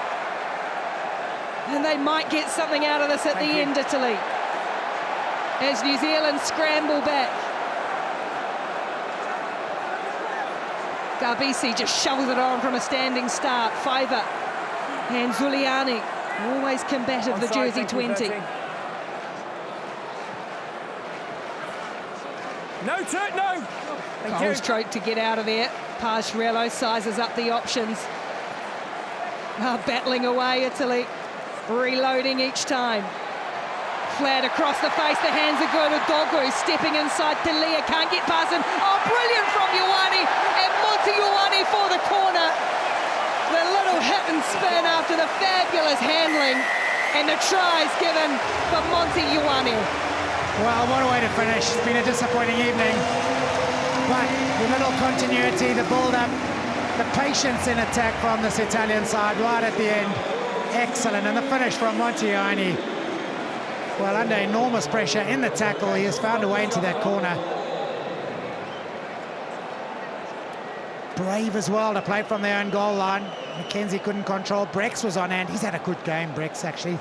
And they might get something out of this at the end, Italy. As New Zealand scramble back. Garbisi just shovels it on from a standing start. Fiver. And Zuliani, always combative, the jersey 20. No. Coles tried to get out of there. Pajarello sizes up the options. Battling away, Italy. Reloading each time. Flat across the face, the hands are good. Adogu stepping inside. Tele'a can't get past him. Oh, brilliant from Ioane. And Monty Ioane for the corner. The little hit and spin after the fabulous handling. And the tries given for Monty Ioane. Well, what a way to finish. It's been a disappointing evening. But the little continuity, the build-up, the patience in attack from this Italian side right at the end. Excellent. And the finish from Monty Ioane. Well, under enormous pressure in the tackle, he has found a way into that corner. Brave as well to play from their own goal line. McKenzie couldn't control. Brex was on hand. He's had a good game, Brex, actually.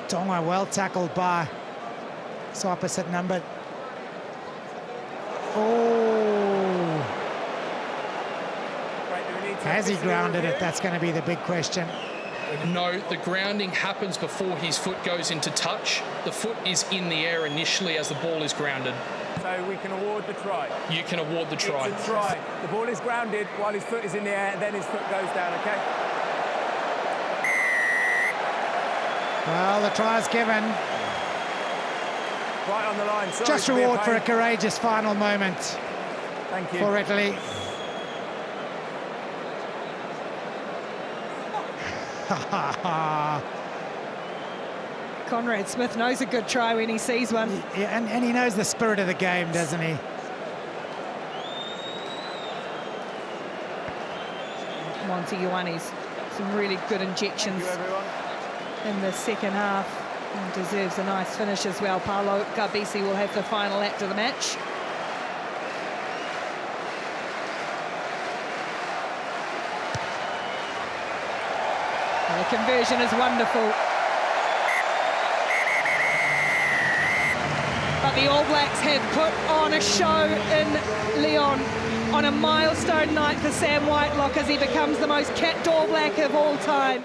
Tonga well tackled by So opposite number. Oh. Has he grounded it? That's going to be the big question. No, the grounding happens before his foot goes into touch. The foot is in the air initially as the ball is grounded. So we can award the try. You can award the try. It's a try. The ball is grounded while his foot is in the air, then his foot goes down, okay? Well, the try is given. Right on the line. Sorry Just reward for a courageous final moment. Thank you. For Italy. Conrad Smith knows a good try when he sees one. Yeah, and he knows the spirit of the game, doesn't he? Monty Ioane's some really good injections in the second half and deserves a nice finish as well. Paolo Garbisi will have the final act of the match. The conversion is wonderful. But the All Blacks have put on a show in Lyon on a milestone night for Sam Whitelock as he becomes the most capped All Black of all time.